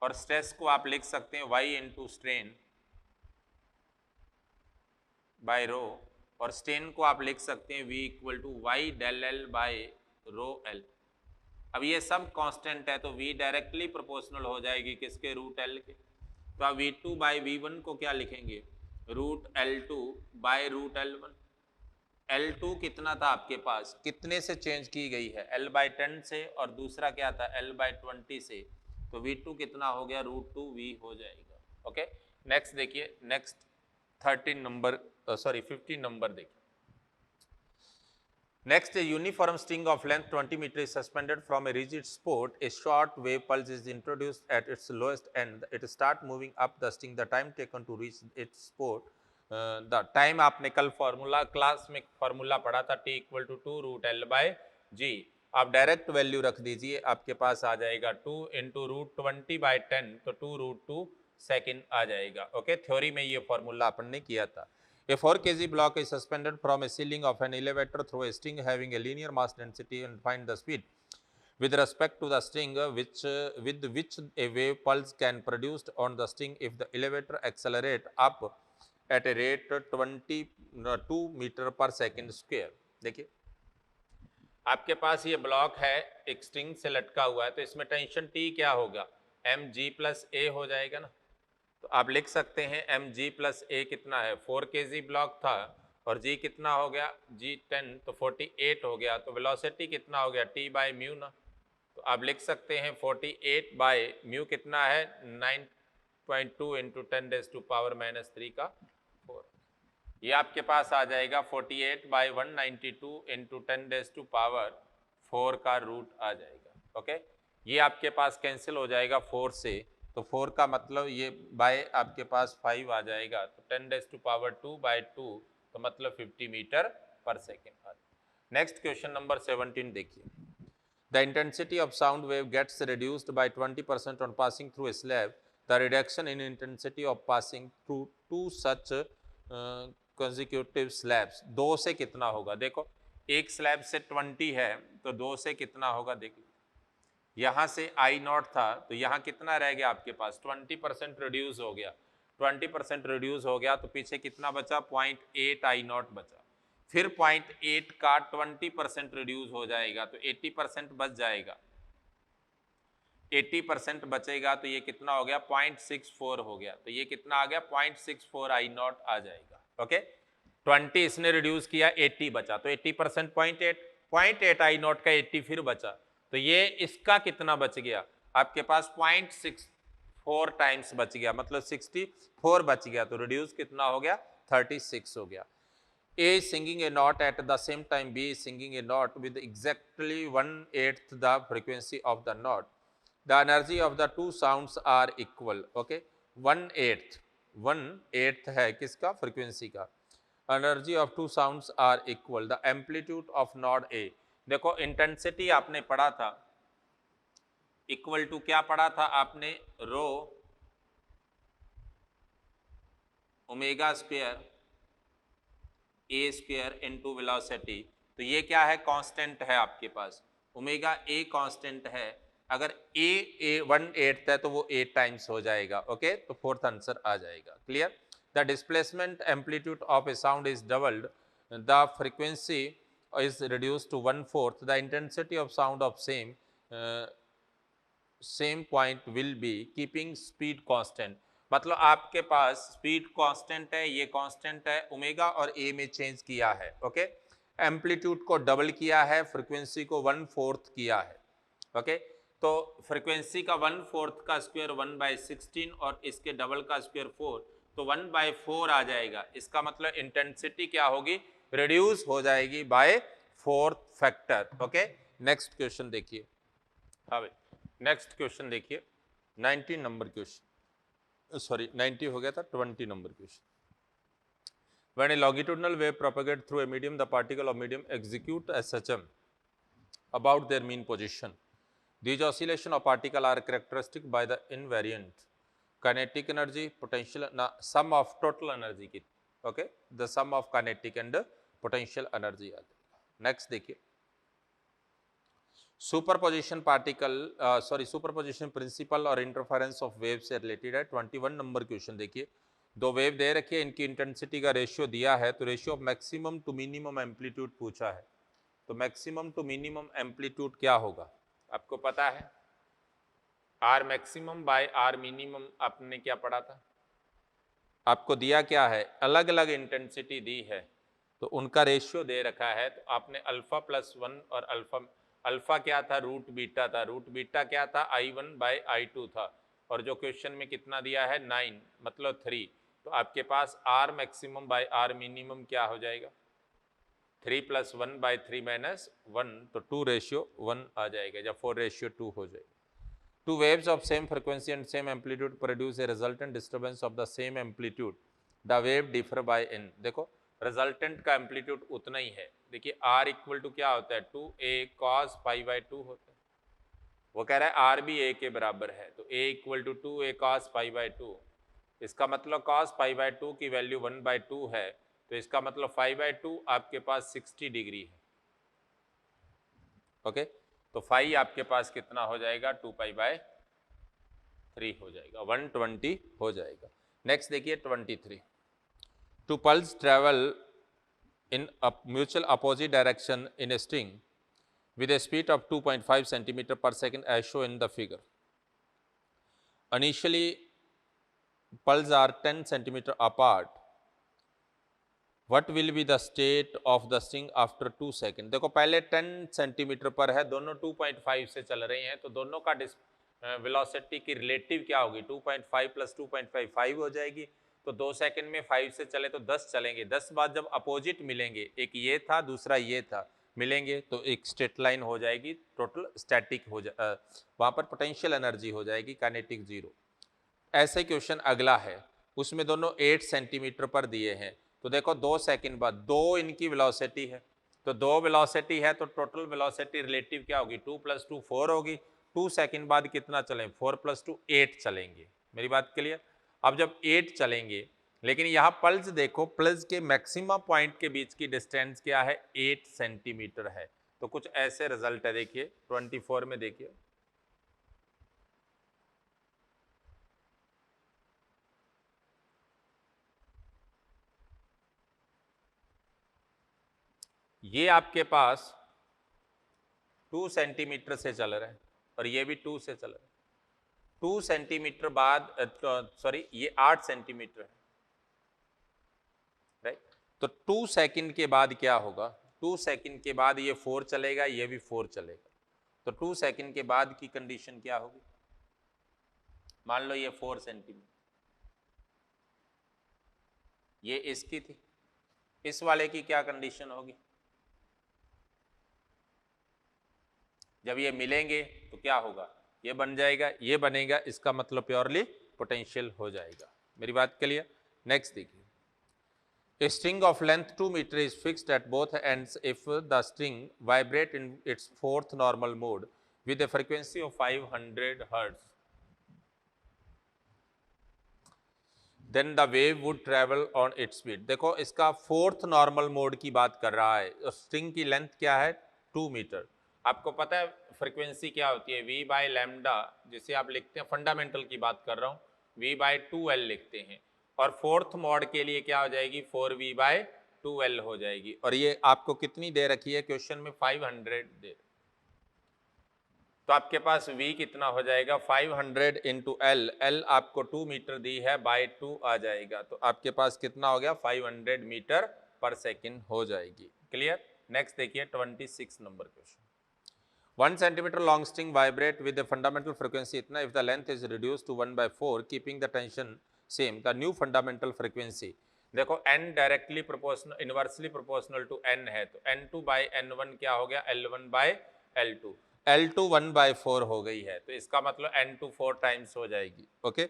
और स्ट्रेस को आप लिख सकते हैं y into strain by rho, और स्ट्रेन को आप लिख सकते हैं v equal to Y del L by rho L. अब ये सब कांस्टेंट है, तो v डायरेक्टली प्रोपोर्शनल हो जाएगी किसके, रूट एल के, तो आप v2 बाय v1 को क्या लिखेंगे, root L2 by root L1। L2 कितना था आपके पास, कितने से चेंज की गई है, L बाय 10 से, और दूसरा क्या था L बाय 20 से, तो V2 कितना हो गया, रूट 2v हो जाएगा। ओके, नेक्स्ट देखिए, नेक्स्ट 15 नंबर 15 नंबर देखिए। Next, a uniform string of length 20 meter is suspended from a rigid support. A short wave pulse is introduced at its lowest end. It start moving up the string. The time taken to reach its support, the time आपने कल formula class में formula पढ़ा था, t equal to 2 root L by G, आप direct value रख दीजिए, आपके पास आ जाएगा 2 इंटू रूट 20 बाय 10, तो 2 रूट 2 सेकेंड आ जाएगा। ओके, थ्योरी में ये फॉर्मूला अपन ने किया था। A 4 kg block is suspended from a ceiling of an elevator through a string having a linear mass density, and find the speed with respect to the string with which a wave pulse can produced on the string if the elevator accelerate up at a rate 22 metre पर second square. देखिए आपके पास ये block है, एक string से लटका हुआ है, तो इसमें टेंशन T क्या होगा, mg प्लस a हो जाएगा ना, तो आप लिख सकते हैं mg प्लस a कितना है, 4 kg ब्लॉक था, और g कितना हो गया, g 10, तो 48 हो गया, तो वेलोसिटी कितना हो गया, t बाय म्यू ना, तो आप लिख सकते हैं 48 बाय म्यू कितना है, 9.2 इंटू 10⁻³ का 4, ये आपके पास आ जाएगा 48 बाय 192 इंटू 10⁻⁴ का रूट आ जाएगा। ओके, ये आपके पास कैंसिल हो जाएगा 4 से, तो 4 का मतलब ये बाय आपके पास 5 आ जाएगा, तो 10⁻² बाय 2, तो मतलब 50 मीटर पर सेकेंड आ जाएगा। नेक्स्ट क्वेश्चन नंबर 17 देखिए, the intensity of sound wave gets reduced by 20% on passing through a slab, the reduction in intensity of passing through two such consecutive slabs, 2 से कितना होगा, देखो एक स्लैब से 20 है, तो 2 से कितना होगा, देखिए यहाँ से I0 था, तो यहाँ कितना रह गया आपके पास, 20% रिड्यूस हो गया, 20% रिड्यूस हो गया, तो पीछे कितना बचा, 0.8 I0 बचा, फिर 0.8 का 20% रिड्यूस हो जाएगा, तो 80% बच जाएगा, 80% बचेगा, तो ये कितना हो गया, 0.64 हो गया, तो ये कितना आ गया, 0.64 I0 आ जाएगा। ओके, 20 इसने रिड्यूस किया, 80 बचा, तो 80% 0.8 I0 का 80 फिर बचा, तो ये इसका कितना बच गया, आपके पास 0.64 टाइम्स बच गया, मतलब 64 बच गया, तो रिड्यूस कितना हो गया, 36 हो गया। A is singing a note at the same time B is singing a note with exactly 1/8 the frequency of the note. The energy of the two sounds are equal. Okay, 1/8 है किसका, frequency का, energy of two sounds are equal, the amplitude of node A, देखो intensity आपने पढ़ा था, equal to क्या पढ़ा था आपने, रो ओमेगा स्क्वायर ए स्क्वायर इनटू वेलोसिटी, तो ये क्या है, कांस्टेंट है आपके पास, ओमेगा ए कांस्टेंट है, अगर ए 1/8 है तो वो 8 टाइम्स हो जाएगा। ओके, तो फोर्थ आंसर आ जाएगा। Clear? The displacement amplitude of A sound is doubled, the frequency is reduced to 1/4, the intensity of sound of same point will be keeping speed constant। मतलब आपके पास स्पीड कांस्टेंट है, ये constant है, omega और ए में change किया है। Okay, amplitude को डबल किया है, फ्रीक्वेंसी को 1/4 किया है। ओके, तो फ्रीक्वेंसी का 1/4 का स्क्वायर 1/16 और इसके डबल का स्क्वायर 4, तो 1/4 आ जाएगा। इसका मतलब इंटेंसिटी क्या होगी? रिड्यूस हो जाएगी by 4th factor. Okay, next question देखिए। हाँ भाई, नेक्स्ट क्वेश्चन देखिए, 19 नंबर क्वेश्चन, सॉरी 90 हो गया था, 20 number question. When a longitudinal wave propagates through a medium, the particle of medium execute SHM about their mean position. These oscillation of particle are characteristic by the invariant kinetic energy, potential, sum of total energy की, okay, the sum of kinetic and potential energy आ जाएगा। Next देखिए, superposition particle superposition principle और interference of wave से related है। 21 number question देखिए, दो wave दे रखी है, इनकी इंटेंसिटी का रेशियो दिया है, तो ratio of maximum to minimum amplitude पूछा है। तो मैक्सिमम टू मिनिमम एम्पलीट्यूड क्या होगा? आपको पता है, R maximum by R minimum. आपने क्या पढ़ा था? आपको दिया क्या है? अलग अलग इंटेंसिटी दी है, तो उनका रेशियो दे रखा है। तो आपने अल्फा +1 और अल्फा क्या था? रूट बीटा था। रूट बीटा क्या था? I1/I2 था। और जो क्वेश्चन में कितना दिया है? 9, मतलब 3। तो आपके पास R maximum by R minimum क्या हो जाएगा? 3 + 1/3 - 1, तो 2:1 आ जाएगा, या 4:2 हो जाएगा। Two waves of same frequency and same amplitude produce a resultant disturbance of the same amplitude. The wave differ by n। देखो, रिजल्टेंट का एम्पलीट्यूड उतना ही है। देखिए, r इक्वल टू क्या होता है? 2a cos π/2 होता है। वो कह रहा है r भी a के बराबर है, तो a equal to 2a cos π/2। इसका मतलब cos π/2 की वैल्यू 1/2 है, तो इसका मतलब 5/2 आपके पास 60 डिग्री है। ओके, तो फाई आपके पास कितना हो जाएगा? 2π/3 हो जाएगा, 120 हो जाएगा। नेक्स्ट देखिए 23। Two pulse travel in mutual opposite direction in a string with a speed of 2.5 centimeter per second as shown in the figure. Initially, pulses are 10 centimeter apart. What will be the state of the string after 2 seconds? देखो, पहले 10 centimetre पर है, दोनों 2.5 से चल रहे हैं, तो दोनों का वेलोसिटी की रिलेटिव क्या होगी? 2.5 + 2.5 5 हो जाएगी। तो 2 सेकंड में 5 से चले तो 10 चलेंगे। 10 बाद जब अपोजिट मिलेंगे, एक ये था दूसरा ये था, मिलेंगे तो एक स्ट्रेट लाइन हो जाएगी, टोटल स्टैटिक हो वहाँ पर पोटेंशियल एनर्जी हो जाएगी काइनेटिक 0। ऐसे क्वेश्चन अगला है, उसमें दोनों 8 सेंटीमीटर पर दिए हैं। तो देखो 2 सेकंड बाद 2 इनकी वेलोसिटी है, तो 2 वेलोसिटी है, तो टोटल वेलोसिटी रिलेटिव क्या होगी? 2 + 2 4 होगी। 2 सेकंड बाद कितना चलें? 4 + 2 8 चलेंगे। मेरी बात क्लियर? अब जब 8 चलेंगे, लेकिन यहाँ पल्स देखो, पल्स के मैक्सिमम पॉइंट के बीच की डिस्टेंस क्या है? 8 सेंटीमीटर है। तो कुछ ऐसे रिजल्ट है, देखिए 24 में देखिए, ये आपके पास 2 सेंटीमीटर से चल रहा है और ये भी 2 से चल रहा है। 2 सेंटीमीटर बाद सॉरी ये 8 सेंटीमीटर है, राइट? तो 2 सेकंड के बाद क्या होगा? 2 सेकंड के बाद ये 4 चलेगा, ये भी 4 चलेगा। तो 2 सेकंड के बाद की कंडीशन क्या होगी? मान लो ये 4 सेंटीमीटर, ये इसकी थी, इस वाले की क्या कंडीशन होगी? जब ये मिलेंगे तो क्या होगा? ये बन जाएगा, ये बनेगा, इसका मतलब प्योरली पोटेंशियल हो जाएगा। मेरी बात क्लियर? नेक्स्ट देखिए, a string of length 2 meter is fixed at both ends if the string vibrate in its fourth normal mode with a frequency of 500 hertz. Then the wave would travel on its speed। देखो, इसका fourth normal mode की बात कर रहा है। String की length क्या है? 2 मीटर। आपको पता है फ्रीक्वेंसी क्या होती है, v बाय लैम्डा, जिसे आप लिखते हैं, फंडामेंटल की बात कर रहा हूँ, v बाय 2l लिखते हैं, और फोर्थ मॉड के लिए क्या हो जाएगी, 4v बाय 2l हो जाएगी। और ये आपको कितनी दे रखी है क्वेश्चन में, 500 दे, तो आपके पास v कितना हो जाएगा, 500 इंटू एल, एल आपको 2 मीटर दी है, बाय 2 आ जाएगा, तो आपके पास कितना हो गया, 500 मीटर पर सेकेंड हो जाएगी। क्लियर। नेक्स्ट देखिए 26 number question. 1 centimeter long string vibrate with a fundamental frequency इतना, if the length is reduced to 1/4 keeping the tension same, the new fundamental frequency, देखो n directly proportional, inversely proportional to n है, तो n2 by n1 क्या हो गया, l1 by l2, l2 1/4 हो गई है, तो इसका मतलब n2 4 टाइम्स हो जाएगी। ओके,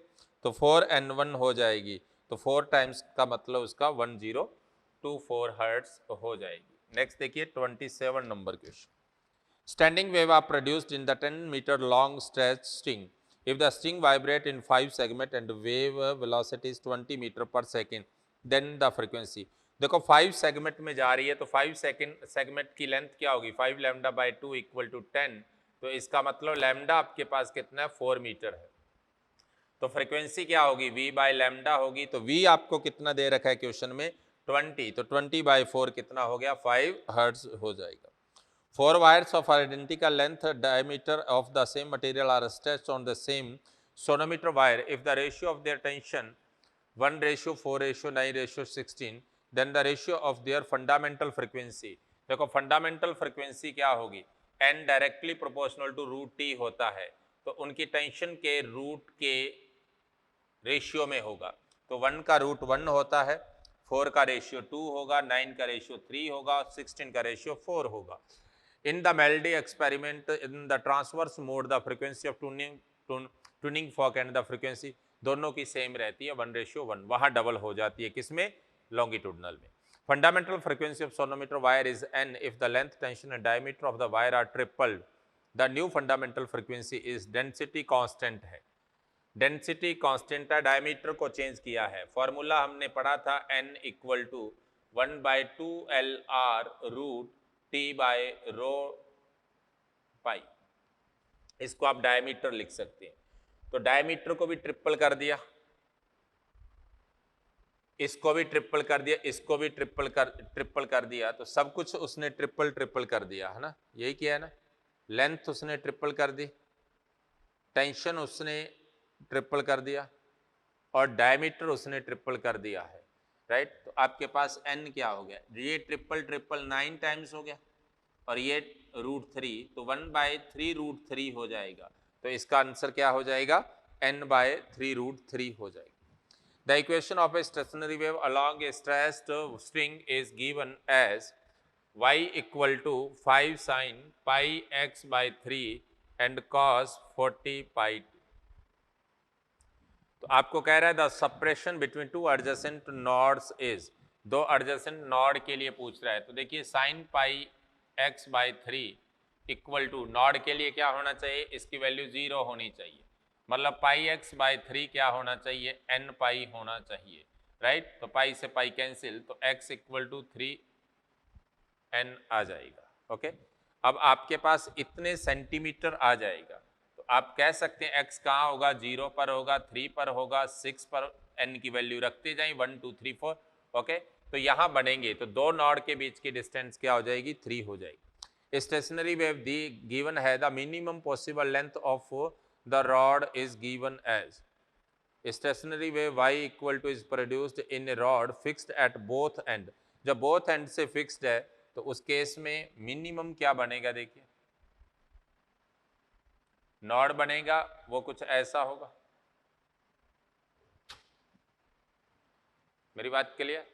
तो 4n1 हो जाएगी, तो 4 टाइम्स का मतलब उसका 1024 हर्ट्ज हो जाएगी। नेक्स्ट देखिए 27 number question. Standing wave are produced in the 10-meter long stretch string. If the string vibrate in 5 segments and wave velocity is 20 meter per second, then the frequency. देखो 5 segment में जा रही है, तो 5 segment की length क्या होगी, 5 lambda by 2 equal to 10, तो इसका मतलब लैम्डा आपके पास कितना है, 4 मीटर है, तो फ्रीक्वेंसी क्या होगी, v बाई लैम्डा होगी, तो v आपको कितना दे रखा है क्वेश्चन में, 20, तो 20/4 कितना हो गया, 5 हर्ट्ज हो जाएगा। 4 wires of identical length, diameter of the same material are stretched on the same sonometer wire. If the ratio of their tension 1:4:9:16, then the ratio of their fundamental frequency. देखो fundamental frequency क्या होगी, n directly proportional to root T होता है, तो उनकी tension के root के ratio में होगा, तो 1 का रूट 1 होता है, 4 का रेशियो 2 होगा, 9 का रेशियो 3 होगा, 16 का रेशियो 4 होगा। In the Meldy experiment, in the transverse mode, the frequency of tuning fork and the frequency दोनों की सेम रहती है, 1:1, वहाँ डबल हो जाती है, किसमें, लॉन्गिट्यूडनल में। Fundamental frequency of sonometer wire is n if the length, tension and diameter of the wire are tripled. The new fundamental frequency is density constant है, डेंसिटी कांस्टेंट है, डायमीटर को चेंज किया है। फॉर्मूला हमने पढ़ा था n equal to 1/2 LR √T by rho pi, इसको आप डायमीटर लिख सकते हैं, तो डायमीटर को भी ट्रिपल कर दिया, इसको भी ट्रिपल कर दिया, इसको भी ट्रिपल कर दिया, तो सब कुछ उसने ट्रिपल कर दिया है ना, यही किया है ना। लेंथ उसने ट्रिपल कर दी, टेंशन उसने ट्रिपल कर दिया, और डायमीटर उसने ट्रिपल कर दिया है, राइट। तो आपके पास n क्या हो गया, ये ट्रिपल 9 टाइम्स हो गया, और ये √3, तो 1/3 √3 हो जाएगा, तो इसका आंसर क्या हो जाएगा, n/3 √3 हो जाएगा। The equation of a stationary wave along a stretched string is given as y equal to 5 sin pi x by 3 and cos 40 pi t. तो आपको कह रहा है the separation between two adjacent nodes is, दो adjacent node के लिए पूछ रहा है, तो देखिए sine pi x by 3 equal to, node के लिए क्या होना चाहिए, इसकी वैल्यू 0 होनी चाहिए, मतलब पाई x बाई 3 क्या होना चाहिए, n पाई होना चाहिए, राइट। तो पाई से पाई कैंसिल, तो x इक्वल टू 3n आ जाएगा। ओके, अब आपके पास इतने सेंटीमीटर आ जाएगा, तो आप कह सकते हैं x कहाँ होगा, 0 पर होगा, 3 पर होगा, 6 पर, n की वैल्यू रखते जाएं, 1 2 3 4। ओके, तो यहाँ बनेंगे, तो दो नॉड के बीच की डिस्टेंस क्या हो जाएगी, 3 हो जाएगी। स्टेशनरी वेव दी गिवन है, the minimum possible length of the rod is given as, stationary wave y equal to is produced in a rod fixed at both end, जब बोथ एंड से फिक्स्ड है, तो उस केस में minimum क्या बनेगा, देखिए नॉड बनेगा, वो कुछ ऐसा होगा, मेरी बात क्लियर।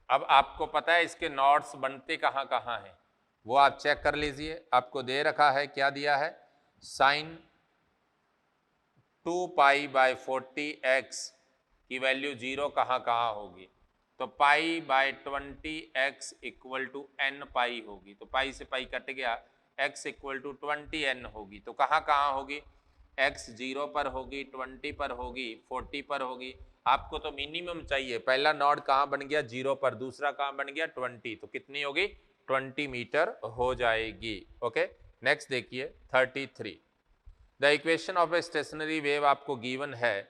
अब आपको पता है इसके नॉड्स बनते कहाँ कहाँ हैं, वो आप चेक कर लीजिए, आपको दे रखा है, क्या दिया है, साइन 2 पाई बाय 40x की वैल्यू 0 कहाँ कहाँ होगी, तो pi by 20x equal to n pi होगी, तो पाई से पाई कट गया, x इक्वल टू 20n होगी, तो कहाँ कहाँ होगी, x 0 पर होगी, 20 पर होगी, 40 पर होगी। आपको तो मिनिमम चाहिए, पहला नॉड कहाँ बन गया, 0 पर, दूसरा कहाँ बन गया 20, तो कितनी होगी, 20 मीटर हो जाएगी। ओके, नेक्स्ट देखिए 33, the equation of a stationary wave आपको गिवन है,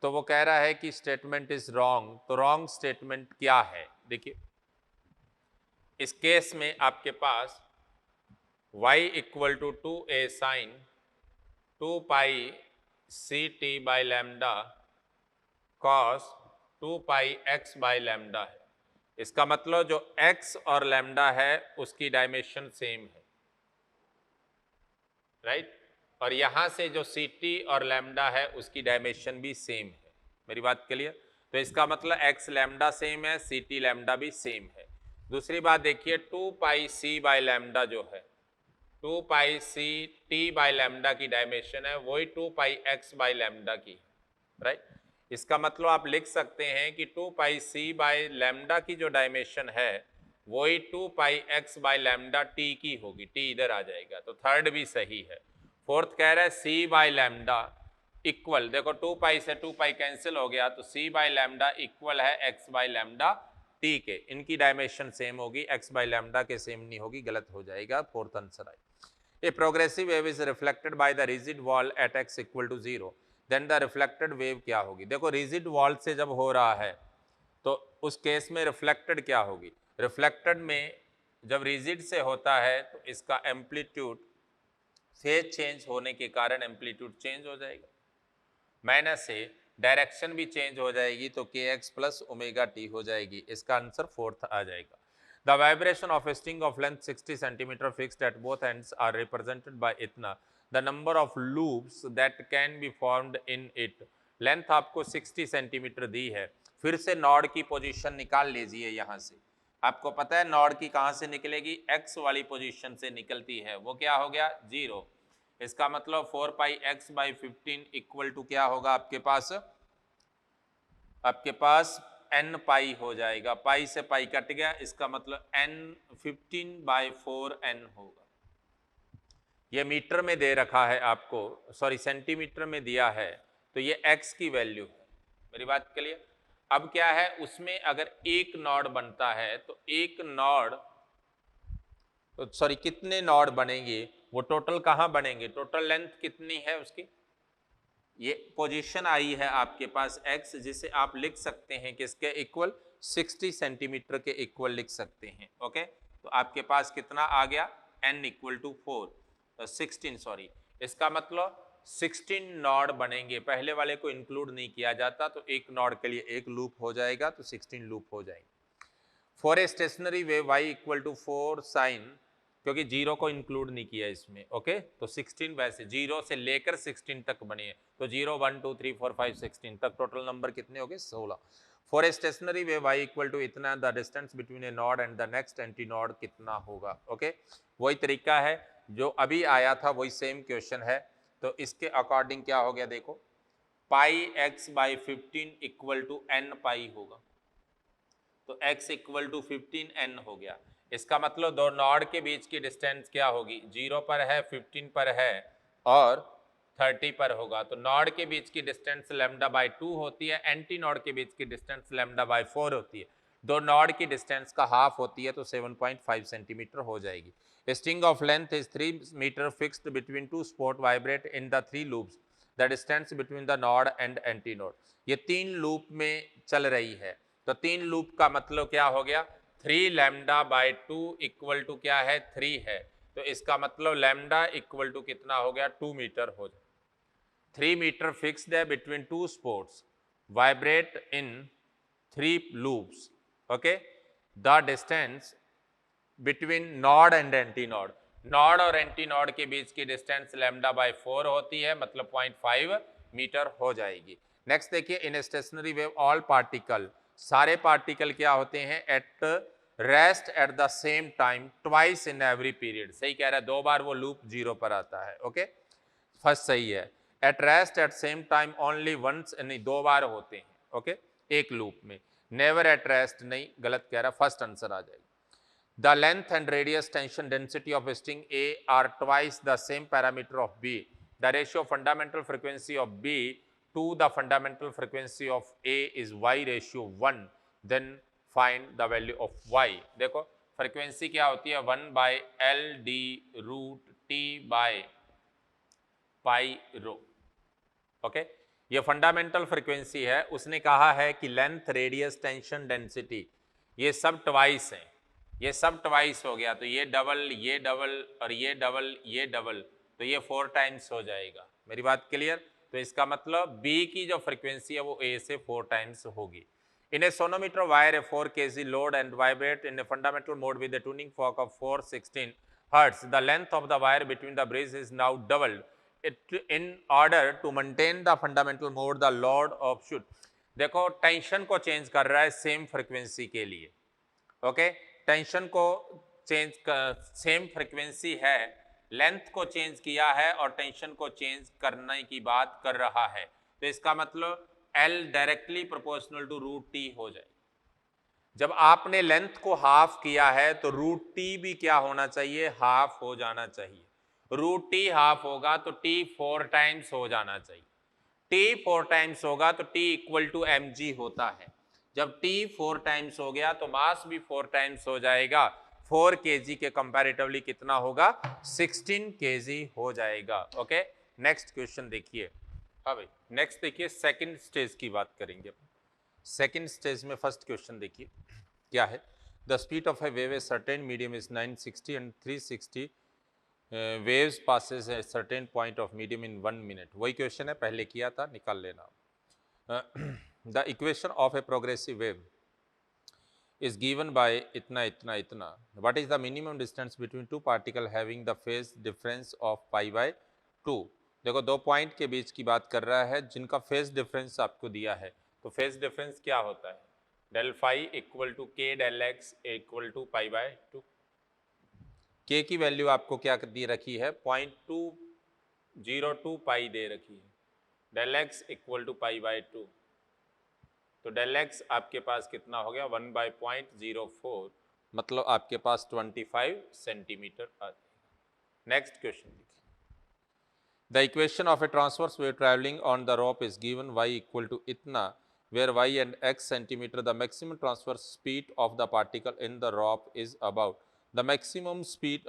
तो वो कह रहा है कि स्टेटमेंट इज रॉन्ग। तो रॉन्ग स्टेटमेंट क्या है? देखिए इस केस में आपके पास y equal to 2a sine 2 pi C T by lambda cos 2 pi x by lambda है। इसका मतलब जो x और लैम्डा है उसकी डायमेंशन सेम है, राइट? और यहां से जो सी टी और लैम्डा है उसकी डायमेंशन भी सेम है। मेरी बात क्लियर? तो इसका मतलब x लैम्डा सेम है, सी टी लैम्डा भी सेम है। दूसरी बात देखिए 2 पाई सी बाई लैम्डा जो है 2 pi C T by lambda की डायमेंशन है, वही 2 पाई एक्स बाई लैम्डा की है, राइट? इसका मतलब आप लिख सकते हैं कि 2 पाई सी बाई लैम्डा की जो डायमेंशन है वही 2 पाई एक्स बाई लैम्डा टी की होगी। टी इधर आ जाएगा, तो थर्ड भी सही है। फोर्थ कह रहा है सी बाई लैम्डा इक्वल, देखो 2 पाई से 2 पाई कैंसिल हो गया, तो सी बाई लैम्डा इक्वल है एक्स बाई लैम्डा टी के। इनकी डायमेंशन सेम होगी, एक्स बाई लैम्डा के सेम नहीं होगी, गलत हो जाएगा। Fourth answer I. A progressive wave is reflected by the rigid wall at x equal to 0, then the reflected wave क्या होगी? देखो rigid wall से जब हो रहा है तो उस केस में reflected क्या होगी? reflected में जब rigid से होता है तो इसका एम्पलीट्यूड फेज चेंज होने के कारण एम्पलीट्यूड चेंज हो जाएगा, माइनस से डायरेक्शन भी चेंज हो जाएगी, तो के एक्स प्लस ओमेगा टी हो जाएगी। इसका आंसर फोर्थ आ जाएगा। The vibration of a string of length 60 centimeter fixed at both ends are represented by इतना, the number of loops that can be formed in it। Length आपको 60 centimetre दी है। फिर से Nord की पोजीशन निकाल लीजिए। यहाँ से आपको पता है नॉड की कहाँ से निकलेगी? एक्स वाली पोजीशन से निकलती है, वो क्या हो गया? 0। इसका मतलब 4 पाई एक्स बाई 15 इक्वल टू क्या होगा आपके पास? आपके पास n पाई हो जाएगा, पाई से पाई कट गया, इसका मतलब n 15/4n होगा। ये मीटर में दे रखा है आपको, सॉरी सेंटीमीटर में दिया है, तो ये x की वैल्यू है। मेरी बात क्लियर? अब क्या है उसमें, अगर एक नॉड बनता है तो एक नॉड, तो सॉरी कितने नॉड बनेंगे, वो टोटल कहाँ बनेंगे, टोटल लेंथ कितनी है उसकी? ये पोजीशन आई है आपके पास x, जिसे आप लिख सकते हैं किसके इक्वल? 60 सेंटीमीटर के इक्वल लिख सकते हैं। ओके, तो आपके पास कितना आ गया? n इक्वल टू 4 16 सॉरी, इसका मतलब 16 नॉड बनेंगे। पहले वाले को इंक्लूड नहीं किया जाता, तो एक नॉड के लिए एक लूप हो जाएगा, तो 16 लूप हो जाएंगे। For a stationary wave y equal to 4 sine, क्योंकि जीरो को इंक्लूड नहीं किया इसमें, ओके, तो 16 वैसे 0 से लेकर 16 तक बने हैं, तो 0 1 2 3 4 5 16 तक टोटल नंबर कितने हो गए? 16। For a stationary wave y equal to इतना, the distance between a node and the next antinode कितना होगा? ओके, वही तरीका है जो अभी आया था, वही सेम क्वेश्चन है। तो इसके अकॉर्डिंग क्या हो गया देखो, pi X by 15 equal to n pi होगा, तो x इक्वल टू 15n हो गया। इसका मतलब दो नॉड के बीच की डिस्टेंस क्या होगी? 0 पर है, 15 पर है और 30 पर होगा, तो नॉड के बीच की डिस्टेंस लैम्डा बाई 2 होती है, एंटी नॉड के बीच की डिस्टेंस लैम्डा बाई 4 होती है। दो नॉड की डिस्टेंस का हाफ होती है, तो 7.5 सेंटीमीटर हो जाएगी। String of length is 3 metre fixed between two spot vibrate in the 3 loops, the distance between the node and anti node. ये 3 लूप में चल रही है, तो 3 लूप का मतलब क्या हो गया? 3 लैम्डा बाई 2 इक्वल टू क्या है? 3 है, तो इसका मतलब लैम्डा इक्वल टू कितना हो गया? 2 मीटर हो जाए। 3 मीटर फिक्स्ड है between 2 spots vibrate in 3 loops. Okay, the distance between node and anti node, node और एंटी नॉड के बीच की डिस्टेंस लैम्डा बाई 4 होती है, मतलब 0.5 मीटर हो जाएगी। नेक्स्ट देखिए, इन स्टेशनरी वेव ऑल पार्टिकल, सारे पार्टिकल क्या होते हैं? Eight rest at the same time twice in every period. सही कह रहा है, 2 बार वो लूप 0 पर आता है। ओके, फर्स्ट सही है। At rest at same time only once, नहीं 2 बार होते हैं, ओके, एक लूप में। नेवर एट रेस्ट, नहीं, गलत कह रहा, फर्स्ट आंसर आ जाएगा। The length and radius tension density of string A are twice the same parameter of B. The ratio of fundamental frequency of B to the fundamental frequency of A is Y ratio 1. Then find the value of Y. देखो frequency क्या होती है? 1/LD root T/पाई रो। Okay, ये fundamental frequency है। उसने कहा है कि लेंथ, रेडियस, टेंशन, डेंसिटी ये सब ट्वाइस हैं, ये सब ट्वाइस हो गया तो ये डबल और ये डबल ये डबल, तो ये 4 टाइम्स हो जाएगा। मेरी बात क्लियर? तो इसका मतलब B की जो फ्रीक्वेंसी है वो A से 4 टाइम्स होगी। In a sonometer wire, a 4 kg load and vibrate in a fundamental mode with a tuning fork of 416 hertz. The length of the wire between the bridges is now doubled. In order to maintain the fundamental mode, the load of should. देखो tension को change कर रहा है same frequency के लिए। Okay, tension को change same frequency है, length को चेंज किया है और टेंशन को चेंज करने की बात कर रहा है। तो इसका मतलब L directly proportional to root T हो जाए। जब आपने लेंथ को हाफ किया है तो रूट टी भी क्या होना चाहिए? हाफ हो जाना चाहिए। रूट टी हाफ होगा तो T 4 टाइम्स हो जाना चाहिए। T 4 टाइम्स होगा तो T इक्वल टू mg होता है। जब T 4 टाइम्स हो गया तो मास भी 4 टाइम्स हो जाएगा। 4 kg के कंपैरेटिवली कितना होगा? 16 kg हो जाएगा। ओके, नेक्स्ट क्वेश्चन देखिए। हाँ भाई, नेक्स्ट देखिए, सेकंड स्टेज की बात करेंगे। सेकंड स्टेज में फर्स्ट क्वेश्चन देखिए क्या है। The speed of a wave a certain medium is 960 and 360 waves passes a certain point of medium in 1 minute. वही क्वेश्चन है, पहले किया था, निकाल लेना। The equation of a progressive wave is given by इतना इतना इतना. What is the minimum distance between two particles having the phase difference of pi by 2? देखो दो पॉइंट के बीच की बात कर रहा है जिनका फेज डिफरेंस आपको दिया है। तो फेज डिफरेंस क्या होता है? Del phi equal to K del X equal to pi by 2। K की वैल्यू आपको क्या दे रखी है? 0.202 पाई दे रखी है। Del X equal to pi by 2, तो डेल एक्स आपके पास कितना हो गया? 1/0.04, मतलब आपके पास 25 सेंटीमीटर आ जाएगा। नेक्स्ट क्वेश्चन देखिए। The equation of a transverse wave travelling on the rope is given y equal to इतना, where y and x centimeter, the maximum transverse speed of the particle in the rope is about the maximum speed,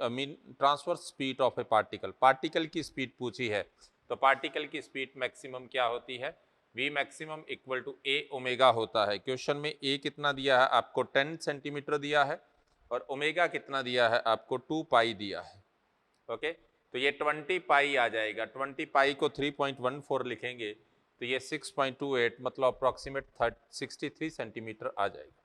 transverse speed of a particle. Particle की speed पूछी है, तो particle की speed maximum क्या होती है? v maximum equal to a omega होता है। क्वेश्चन में a कितना दिया है आपको? 10 सेंटीमीटर दिया है और ओमेगा कितना दिया है आपको? 2 पाई दिया है। ओके, तो ये 20 पाई आ जाएगा। 20 पाई को 3.14 लिखेंगे तो ये 6.28 मतलब अप्रॉक्सीमेट 63 सेंटीमीटर आ जाएगा।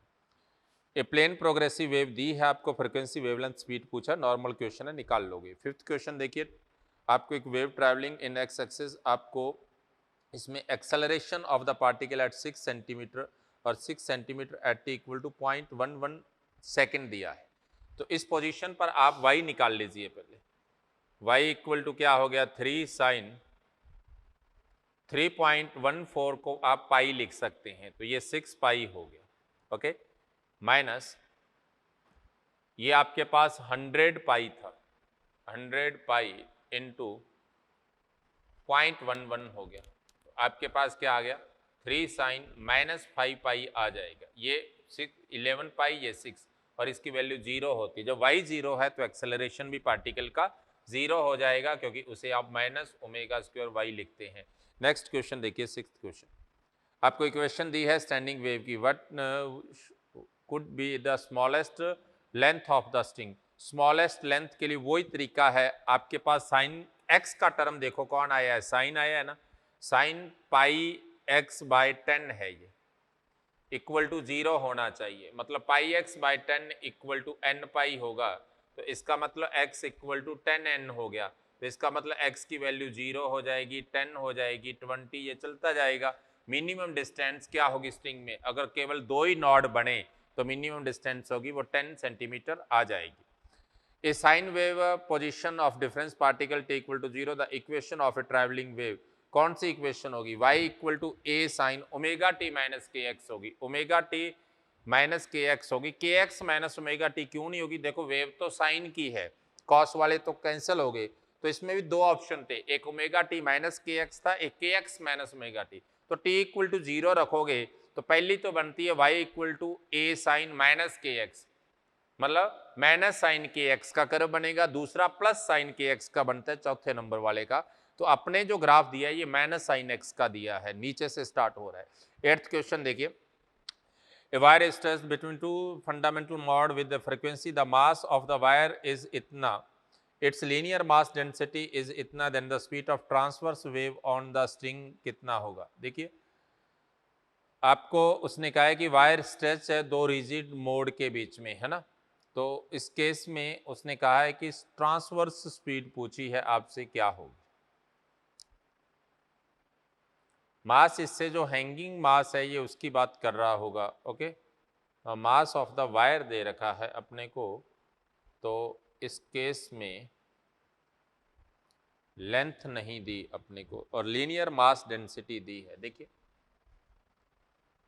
ए प्लेन प्रोग्रेसिव वेव दी है आपको, फ्रीक्वेंसी वेवलेंथ स्पीड पूछा, नॉर्मल क्वेश्चन है, निकाल लोगे। फिफ्थ क्वेश्चन देखिए, आपको एक wave travelling in x axis, आपको इसमें acceleration of the particle at 6 centimetre और 6 सेंटीमीटर at t equal to 0.11 second दिया है। तो इस पोजिशन पर आप y निकाल लीजिए पहले। y इक्वल टू क्या हो गया? 3 साइन 3.14 को आप पाई लिख सकते हैं, तो ये 6 पाई हो गया। ओके, माइनस ये आपके पास 100 पाई था, 100 पाई इंटू 0.11 हो गया, तो आपके पास क्या आ गया? 3 साइन माइनस 5 पाई आ जाएगा। ये 11 पाई, ये 6, और इसकी वैल्यू 0 होती है। जब y 0 है तो एक्सेलरेशन भी पार्टिकल का 0 हो जाएगा, क्योंकि उसे आप माइनस ओमेगा स्क्वायर y लिखते हैं। नेक्स्ट क्वेश्चन देखिए, सिक्स्थ क्वेश्चन। आपको इक्वेशन दी है स्टैंडिंग वेव की। What could be the smallest length of the string? Smallest length के लिए वही तरीका है, आपके पास साइन x का टर्म देखो कौन आया है? साइन आया है ना, साइन पाई x बाय 10 है, ये इक्वल टू 0 होना चाहिए, मतलब pi x by 10 equal to n pi होगा, तो इसका मतलब x इक्वल टू 10n हो गया। तो इसका मतलब x की वैल्यू 0 हो जाएगी, 10 हो जाएगी, 20, ये चलता जाएगा। मिनिमम डिस्टेंस क्या होगी स्ट्रिंग में? अगर केवल 2 ही नॉड बने तो मिनिमम डिस्टेंस होगी वो 10 सेंटीमीटर आ जाएगी। A sine wave position of difference particle T equal to 0, the equation of a travelling wave, कौन सी इक्वेशन होगी? y equal to A sine omega T minus के एक्स होगी, ओमेगा टी माइनस के एक्स होगी। K x minus omega T क्यों नहीं होगी? देखो वेव तो साइन की है, कॉस वाले तो कैंसिल हो गए, तो इसमें भी दो ऑप्शन थे, एक ओमेगा टी माइनस के एक्स था, एक k x minus omega t. तो टी इक्वल टू 0 रखोगे तो पहली तो बनती है y equal to A sine minus के एक्स, मतलब माइनस साइन के एक्स का कर्व बनेगा, दूसरा प्लस साइन के एक्स का बनता है चौथे नंबर वाले का। तो अपने जो ग्राफ दिया है ये माइनस साइन एक्स का दिया है, नीचे से स्टार्ट हो रहा है। 8th क्वेश्चन देखिए, a wire is stretched between two fundamental mode with the frequency, the mass of the wire is itna, its linear mass density is itna, then the speed of transverse wave on the string कितना होगा। देखिए आपको उसने कहा है कि wire stretch है दो रिजिड मोड के बीच में, है ना। तो इस केस में उसने कहा है कि ट्रांसवर्स स्पीड पूछी है आपसे क्या होगी। मास इससे जो हैंगिंग मास है ये उसकी बात कर रहा होगा। Okay, mass of the wire दे रखा है अपने को, तो इस केस में लेंथ नहीं दी अपने को और लीनियर मास डेंसिटी दी है। देखिए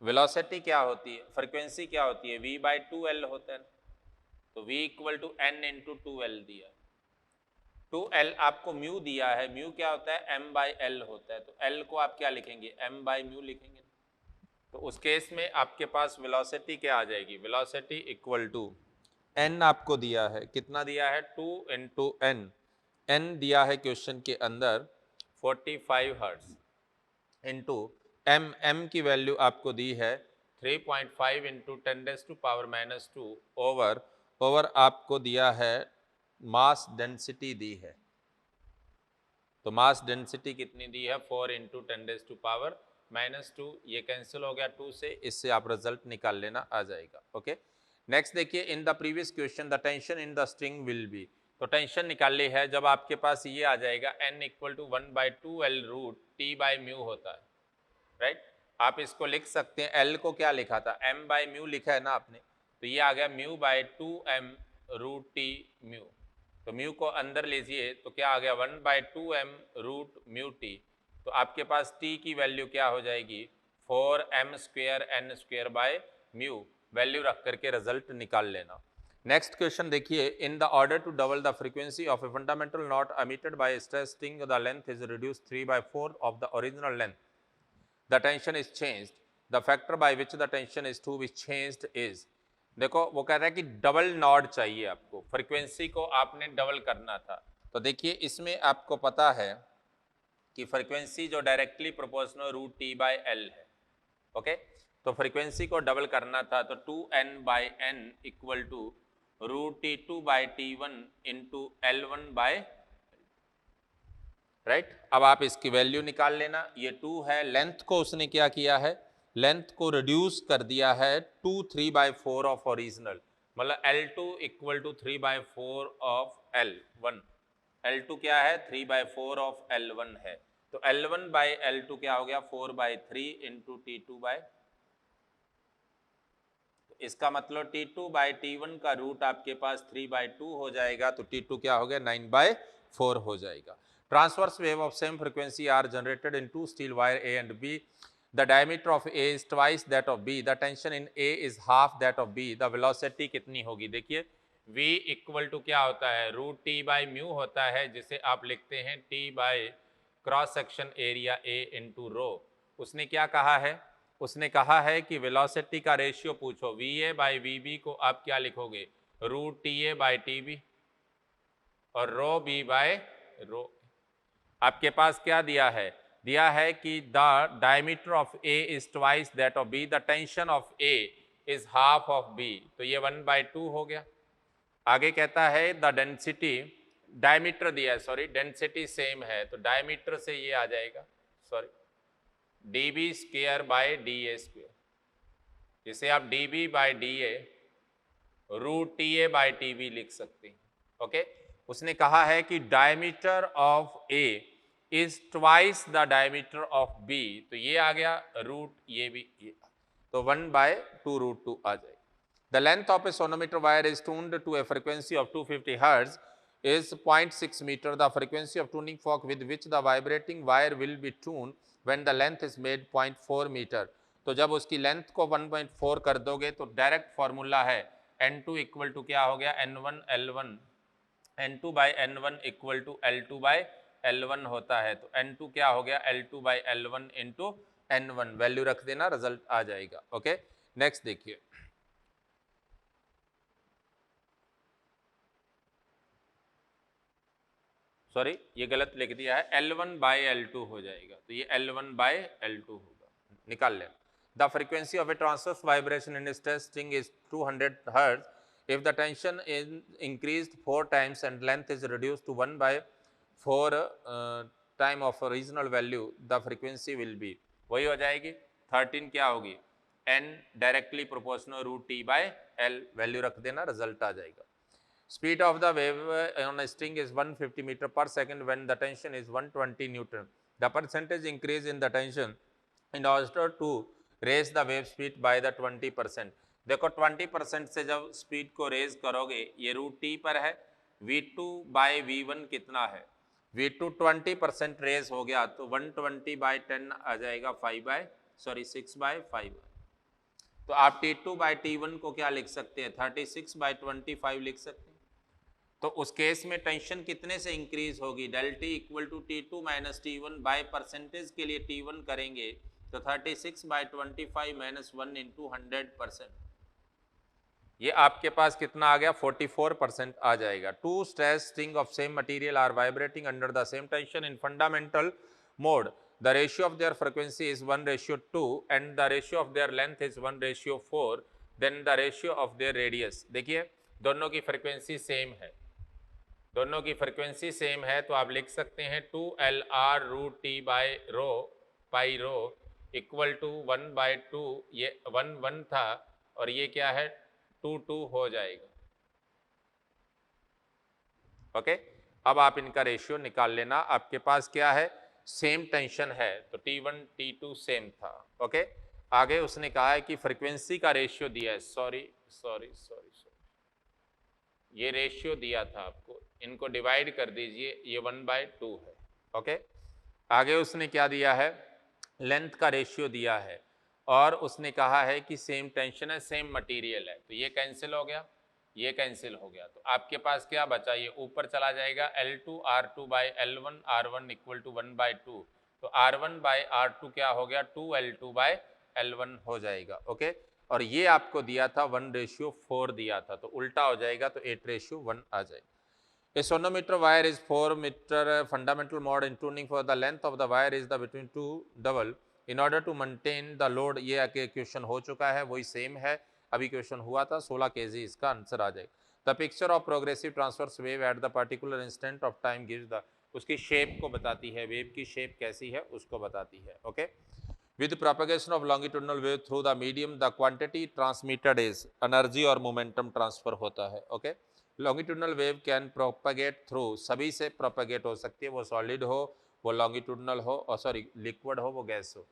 वेलोसिटी क्या होती है, फ्रीक्वेंसी क्या होती है, v/2l होता है, तो v equal to n into 2l दिया है। 2l आपको म्यू दिया है, म्यू क्या होता है, m/l होता है, तो l को आप क्या लिखेंगे, m/म्यू लिखेंगे। तो उस केस में आपके पास वेलोसिटी क्या आ जाएगी, वेलोसिटी इक्वल टू n आपको दिया है, कितना दिया है, 2 इंटू n, n दिया है क्वेश्चन के अंदर 45 हर्ट्ज, इंटू m की वैल्यू आपको दी है 3.5 इंटू 10⁻⁻² ओवर आपको दिया है मास डेंसिटी दी है। तो मास डेंसिटी कितनी दी है, 4 इंटू 10⁻², ये कैंसिल हो गया 2 से, इससे आप रिजल्ट निकाल लेना, आ जाएगा। ओके, नेक्स्ट देखिए, in the previous question the tension in the string will be, तो टेंशन निकाल ली है जब आपके पास ये आ जाएगा n equal to 1/2l root t/μ होता है, राइट। आप इसको लिख सकते हैं, l को क्या लिखा था, m/μ लिखा है ना आपने, तो ये आ गया μ/2m रूट t म्यू, तो म्यू को अंदर लीजिए तो क्या आ गया 1/2m रूट म्यू टी, तो आपके पास t की वैल्यू क्या हो जाएगी 4m² n² by mu, value रख करके रिजल्ट निकाल लेना। नेक्स्ट क्वेश्चन देखिए, in the order to double the frequency of a fundamental note emitted by stress string the length is reduced 3/4 of the original length, the tension is changed, the factor by which the tension is to be changed is, देखो वो कह रहा है कि double Nord चाहिए आपको, frequency को आपने डबल करना था। तो देखिए इसमें आपको पता है कि फ्रीक्वेंसी जो डायरेक्टली प्रोपोर्शनल रूट t/l है। ओके, तो फ्रीक्वेंसी को डबल करना था, तो 2n/n equal to root t2/t1 into l1/, right. अब आप इसकी वैल्यू निकाल लेना, ये 2 है, लेंथ को उसने क्या किया है, लेंथ को रिड्यूस कर दिया है 2 3/4 ऑफ ओरिजिनल, मतलब L2 equal to 3/4 of L1, L2 क्या है 3/4 ऑफ L1 है, तो L1/L2 क्या हो गया 4/3 इंटू T2/, इसका मतलब T2/T1 का रूट आपके पास 3/2 हो जाएगा, तो T2 क्या हो गया 9/4 हो जाएगा। Transverse wave of same frequency are generated in two steel wire A and B. The diameter of A is twice that of B. The tension in A is half that of B. The velocity कितनी होगी, देखिए V equal to क्या होता है, root t/μ होता है, जिसे आप लिखते हैं t by cross section area A into rho. उसने क्या कहा है, उसने कहा है कि वेलोसिटी का रेशियो पूछो, VA/VB को आप क्या लिखोगे, रूट TA/TB और रो B/रो। आपके पास क्या दिया है कि the diameter of A is twice that of B, the tension of A is half of B, तो ये 1/2 हो गया। आगे कहता है द डेंसिटी, डायमीटर दिया है, सॉरी डेंसिटी सेम है, तो डायमीटर से ये आ जाएगा, सॉरी dB² इसे आप dB/dA रूट TA/TB लिख सकते हैं। ओके, उसने कहा है कि diameter of A is twice the diameter of B, तो ये आ गया रूट ये भी ये, तो 1/2 रूट 2 आ जाएगा। The length of a sonometer wire is tuned to a frequency of 250 hertz is 0.6 meter. The frequency of tuning fork with which the vibrating wire will be tuned when the length is made 0.4 meter. तो जब उसकी length को 1.4 कर दोगे तो direct formula है N2 equal to क्या हो गया N1 L1, N2/N1 equal to L2/L1 होता है, तो N2 क्या हो गया L2/L1 इंटू N1, वैल्यू रख देना, रिजल्ट आ जाएगा। ओके, नेक्स्ट देखिए, सॉरी ये गलत लिख दिया है, L1 बाय L2 हो जाएगा, तो ये L1 बाय L2 होगा, निकाल लें। The frequency of a transverse vibration in string is 200 hertz if the tension is increased 4 times and length is reduced to 1 by 4 time of original value, the frequency will be, वही हो जाएगी 13 क्या होगी, n directly proportional root t by l, value रख देना, result आ जाएगा। Speed of the wave on a string is 150 meter per second when the tension is 120 Newton. The percentage increase in the tension in order to raise the wave speed by the 20%. देखो 20% से जब speed को raise करोगे, ये root T पर है, v2 bye v1 कितना है, v2 20% रेज हो गया तो 120 बाय 10 आ जाएगा 6 बाय 5। तो आप t2 बाय t1 को क्या लिख सकते हैं, 36 बाय 25 लिख सकते हैं। तो उस केस में टेंशन कितने से इंक्रीज होगी, del T equal to T2 minus T1 by percentage के लिए T1 करेंगे तो 36 बाय 25 माइनस 1 इंटू 100%, ये आपके पास कितना आ गया, 44% आ जाएगा। Two stress string of same material are vibrating under the same tension in fundamental mode, the ratio of their frequency is 1:2 and the ratio of their length is 1:4, then the ratio of their radius. देखिए दोनों की frequency same है, दोनों की frequency same है, तो आप लिख सकते हैं 2Lr root T by rho pi rho equal to 1/2, ये 1 था और ये क्या है 2 हो जाएगा। ओके, अब आप इनका रेशियो निकाल लेना, आपके पास क्या है, सेम टेंशन है तो T1 T2 सेम था। ओके, आगे उसने कहा है कि फ्रीक्वेंसी का रेशियो दिया है, सॉरी, ये रेशियो दिया था आपको, इनको डिवाइड कर दीजिए, ये 1/2 है। ओके, आगे उसने क्या दिया है, लेंथ का रेशियो दिया है और उसने कहा है कि सेम टेंशन है, सेम मटेरियल है, तो ये कैंसिल हो गया, ये कैंसिल हो गया, तो आपके पास क्या बचा, ये ऊपर चला जाएगा L2 R2 by L1 R1 equal to 1/2, तो R1 बाई R2 क्या हो गया 2L2 बाई L1 हो जाएगा। ओके, और ये आपको दिया था 1:4 दिया था, तो उल्टा हो जाएगा तो 8:1 आ जाएगा। A sonometer wire is 4 meter fundamental mode in tuning for the length of the wire is the between two double in order to maintain the load, ये आके क्वेश्चन हो चुका है, वही सेम है, अभी क्वेश्चन हुआ था 16 kg, इसका आंसर आ जाएगा। The picture of progressive transverse wave at the particular instant of time gives the, उसकी शेप को बताती है, वेव की शेप कैसी है उसको बताती है। Okay, with propagation of longitudinal wave through the medium the quantity transmitted is energy और momentum transfer होता है। Okay, longitudinal wave can propagate through, सभी से propagate हो सकती है, वो solid हो, वो longitudinal हो, और सॉरी liquid हो, वो गैस हो।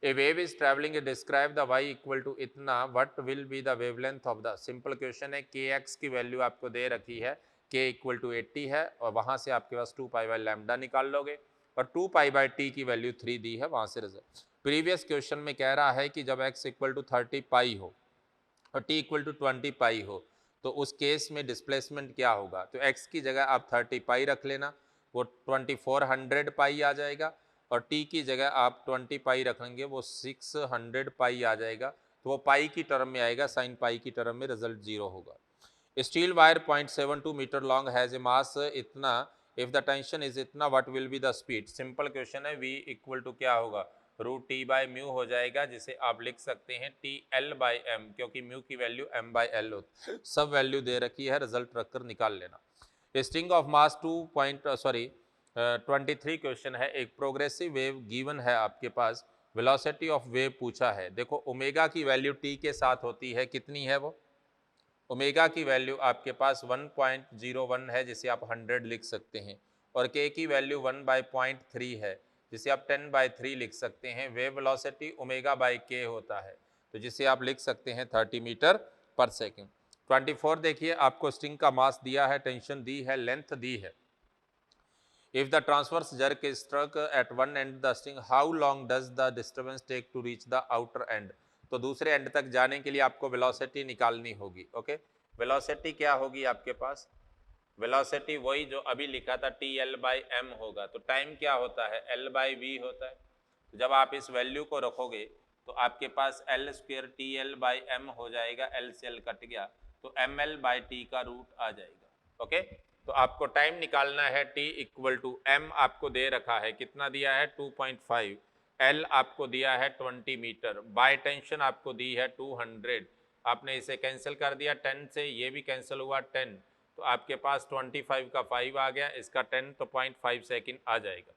A wave is traveling, describe the y equal to इतना, what will be the wavelength of the, simple question है, kx की वैल्यू आपको दे रखी है, k इक्वल टू 80 है और वहां से आपके पास 2π/λ निकाल लोगे और 2π/t की वैल्यू 3 दी है, वहां से रिजल्ट। प्रीवियस क्वेश्चन में कह रहा है कि जब x इक्वल टू 30 पाई हो और t इक्वल टू 20 पाई हो तो उस केस में डिस्प्लेसमेंट क्या होगा, तो x की जगह आप 30 पाई रख लेना, वो 2400 पाई आ जाएगा, और t की जगह आप 20 पाई रखेंगे, वो 600 पाई आ जाएगा, तो वो पाई की टर्म में आएगा, साइन पाई की टर्म में रिजल्ट 0 होगा। Steel wire 0.72 metre long has a mass इतना, इफ द टेंशन इज इतना, what will be the speed. Simple question है, v इक्वल टू क्या होगा, रूट टी बाय म्यू हो जाएगा, जिसे आप लिख सकते हैं TL बाई एम, क्योंकि म्यू की वैल्यू m/l होती है, सब वैल्यू दे रखी है, रिजल्ट रखकर निकाल लेना। स्ट्रिंग ऑफ मास 23 क्वेश्चन है, एक प्रोग्रेसिव वेव गिवन है आपके पास, वेलोसिटी ऑफ वेव पूछा है। देखो ओमेगा की वैल्यू टी के साथ होती है, कितनी है वो, ओमेगा की वैल्यू आपके पास 1.01 है, जिसे आप 100 लिख सकते हैं, और के की वैल्यू 1/0.3 है, जिसे आप 10/3 लिख सकते हैं। Wave velocity omega by K होता है, तो जिसे आप लिख सकते हैं 30 मीटर पर सेकेंड। 24 देखिए, आपको स्ट्रिंग का मास दिया है, टेंशन दी है, लेंथ दी है। If the transverse jerk is struck at one end of the string, how long does the disturbance take to reach the outer end? तो दूसरे एंड तक जाने के लिए आपको वेलोसिटी निकालनी होगी। ओके, वेलोसिटी क्या होगी आपके पास, वेलोसिटी वही जो अभी लिखा था TL/m होगा, तो टाइम क्या होता है L/v होता है, तो जब आप इस वैल्यू को रखोगे तो आपके पास L² TL/m हो जाएगा, L से L कट गया तो mL/t का रूट आ जाएगा। ओके, तो आपको टाइम निकालना है t इक्वल टू m आपको दे रखा है, कितना दिया है 2.5, l आपको दिया है 20 मीटर, बाय टेंशन आपको दी है 200, आपने इसे कैंसिल कर दिया 10 से, ये भी कैंसिल हुआ 10, तो आपके पास 25 का 5 आ गया, इसका 10 तो 0.5 सेकेंड आ जाएगा।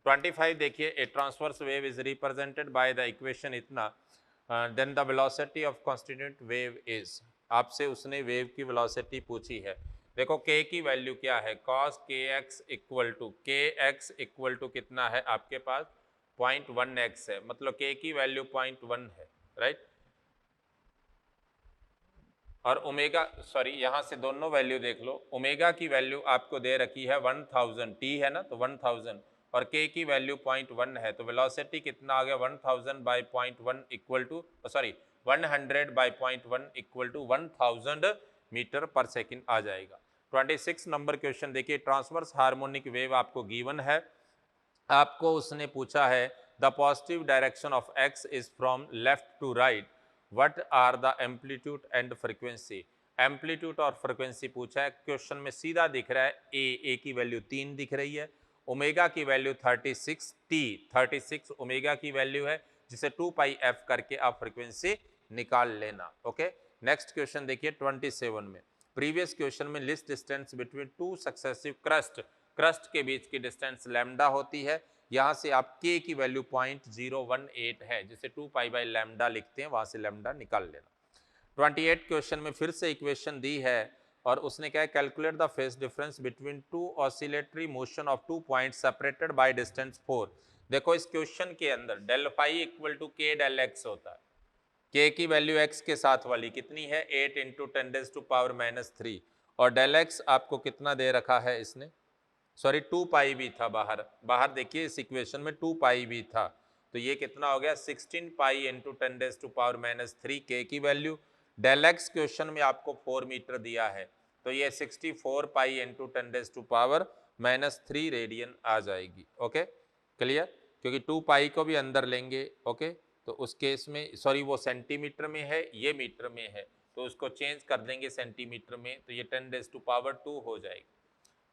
25 देखिए, a transverse wave is represented by the equation इतना, then the velocity of constituent wave is, आपसे उसने वेव की वेलोसिटी पूछी है। देखो k की वैल्यू क्या है, cos kx इक्वल टू कितना है आपके पास 0.1x है, मतलब k की वैल्यू 0.1 है, राइट। और ओमेगा, सॉरी यहाँ से दोनों वैल्यू देख लो, ओमेगा की वैल्यू आपको दे रखी है 1000, t है ना तो 1000, और k की वैल्यू 0.1 है, तो वेलोसिटी कितना आ गया 1000 by 0.1 equal to, sorry 100 by 0.1 equal to 1000 metre पर सेकेंड आ जाएगा। 26 नंबर क्वेश्चन देखिए, ट्रांसवर्स हार्मोनिक वेव आपको गिवन है, आपको उसने पूछा है the positive direction of x is from left to right, what are the amplitude and frequency, amplitude और फ्रीक्वेंसी पूछा है। क्वेश्चन में सीधा दिख रहा है ए की वैल्यू 3 दिख रही है, ओमेगा की वैल्यू 36, t 36 ओमेगा की वैल्यू है, जिसे 2 पाई f करके आप फ्रीक्वेंसी निकाल लेना। ओके, नेक्स्ट क्वेश्चन देखिए 27 में, प्रीवियस क्वेश्चन में list distance between two successive crust के बीच की डिस्टेंस लैम्डा होती है, यहाँ से आप k की वैल्यू 0.018 है, जिसे 2 पाई बाई लैम्डा लिखते हैं, वहां से लैम्डा निकाल लेना। 28 क्वेश्चन में फिर से इक्वेशन दी है और उसने क्या है, calculate the phase difference between two oscillatory motion of 2 point separated by distance 4। देखो इस क्वेश्चन के अंदर del phi equal to k del x होता है, k की वैल्यू x के साथ वाली कितनी है 8 इंटू 10⁻³ और डेल x आपको कितना दे रखा है इसने, सॉरी 2 पाई भी था बाहर देखिए इस इक्वेशन में 2 पाई भी था, तो ये कितना हो गया 16 पाई इंटू 10⁻³ k की वैल्यू, डेल एक्स क्वेश्चन में आपको 4 मीटर दिया है, तो ये 64 पाई इंटू 10⁻³ रेडियन आ जाएगी। ओके क्लियर, क्योंकि 2 पाई को भी अंदर लेंगे। ओके, तो उस केस में, सॉरी वो सेंटीमीटर में है, ये मीटर में है, तो उसको चेंज कर देंगे सेंटीमीटर में, तो ये 10⁻² हो जाएगी,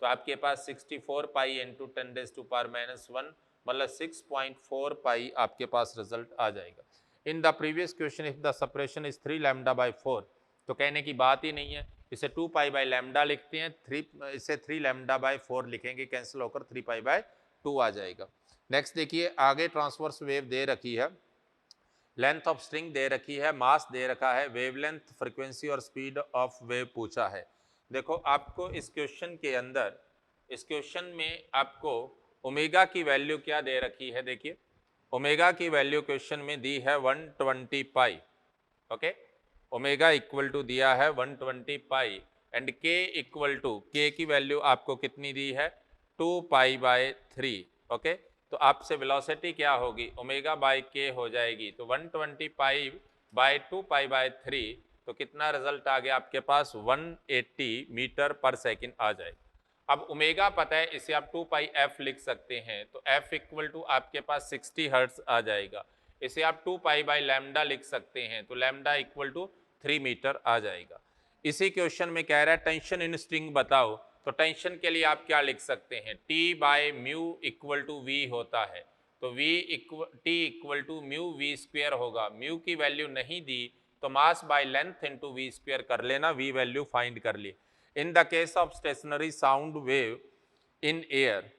तो आपके पास 64 पाई इंटू 10⁻⁻1 मतलब 6.4 पाई आपके पास रिजल्ट आ जाएगा। In the previous question if the separation is 3 lambda by 4, तो कहने की बात ही नहीं है, इसे 2 पाई बाई लैम्डा लिखते हैं, इसे 3 लैम्डा बाई 4 लिखेंगे, कैंसिल होकर 3 पाई बाई 2 आ जाएगा। नेक्स्ट देखिए, आगे ट्रांसवर्स वेव दे रखी है, लेंथ ऑफ स्ट्रिंग दे रखी है, मास दे रखा है, वेवलेंथ, फ्रीक्वेंसी और स्पीड ऑफ वेव पूछा है। देखो आपको इस क्वेश्चन के अंदर, इस क्वेश्चन में आपको ओमेगा की वैल्यू क्या दे रखी है, देखिए ओमेगा की वैल्यू क्वेश्चन में दी है 120 पाई। ओके, ओमेगा इक्वल टू दिया है 120 पाई एंड के इक्वल टू, के की वैल्यू आपको कितनी दी है 2 पाई बाय 3। ओके, तो आपसे वेलोसिटी क्या होगी, ओमेगा बाय के हो जाएगी, तो 120 पाई बाय 2 पाई बाय 3, तो कितना रिजल्ट आ गया आपके पास 180 मीटर पर सेकेंड आ जाएगा। अब ओमेगा पता है, इसे आप 2 पाई एफ लिख सकते हैं, तो एफ इक्वल टू आपके पास 60 हर्ट्ज आ जाएगा, इसे आप 2 पाई बाई लैम्डा लिख सकते हैं, तो लैम्डा इक्वल टू 3 मीटर आ जाएगा। इसी क्वेश्चन में कह रहा है टेंशन इन स्ट्रिंग बताओ, तो टेंशन के लिए आप क्या लिख सकते हैं, T by mu equal to V होता है, तो T equal to mu V square होगा, म्यू की वैल्यू नहीं दी तो mass by length into V square कर लेना, वी वैल्यू फाइंड कर ली। In the case of stationary sound wave in air,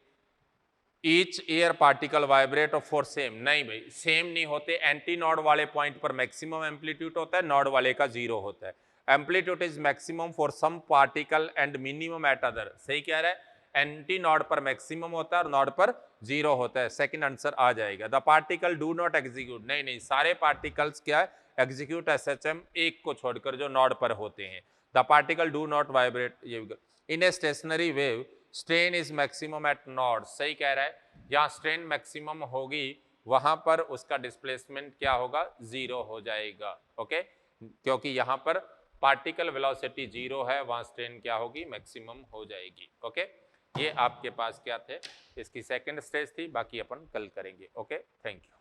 each air particle vibrate for same, नहीं भाई सेम नहीं होते, एंटी नॉड वाले पॉइंट पर मैक्सिमम एम्पलीट्यूड होता है, नॉड वाले का 0 होता है। Amplitude is maximum for some particle and minimum at other, सही कह रहा है, एंटी नॉड पर मैक्सिमम होता है और नॉड पर 0 होता है, सेकंड आंसर आ जाएगा। The particle do not execute, नहीं सारे पार्टिकल्स क्या है एग्जीक्यूट एसएचएम, एक को छोड़कर जो नॉड पर होते हैं। The particle do not vibrate, in a stationary wave strain is maximum at node, सही कह रहा है, जहाँ स्ट्रेन मैक्सिमम होगी वहां पर उसका डिस्प्लेसमेंट क्या होगा 0 हो जाएगा। ओके, क्योंकि यहाँ पर पार्टिकल वेलोसिटी 0 है, वहां स्ट्रेन क्या होगी मैक्सिमम हो जाएगी। ओके, ये आपके पास क्या थे, इसकी सेकंड स्टेज थी, बाकी अपन कल करेंगे। Okay, thank you.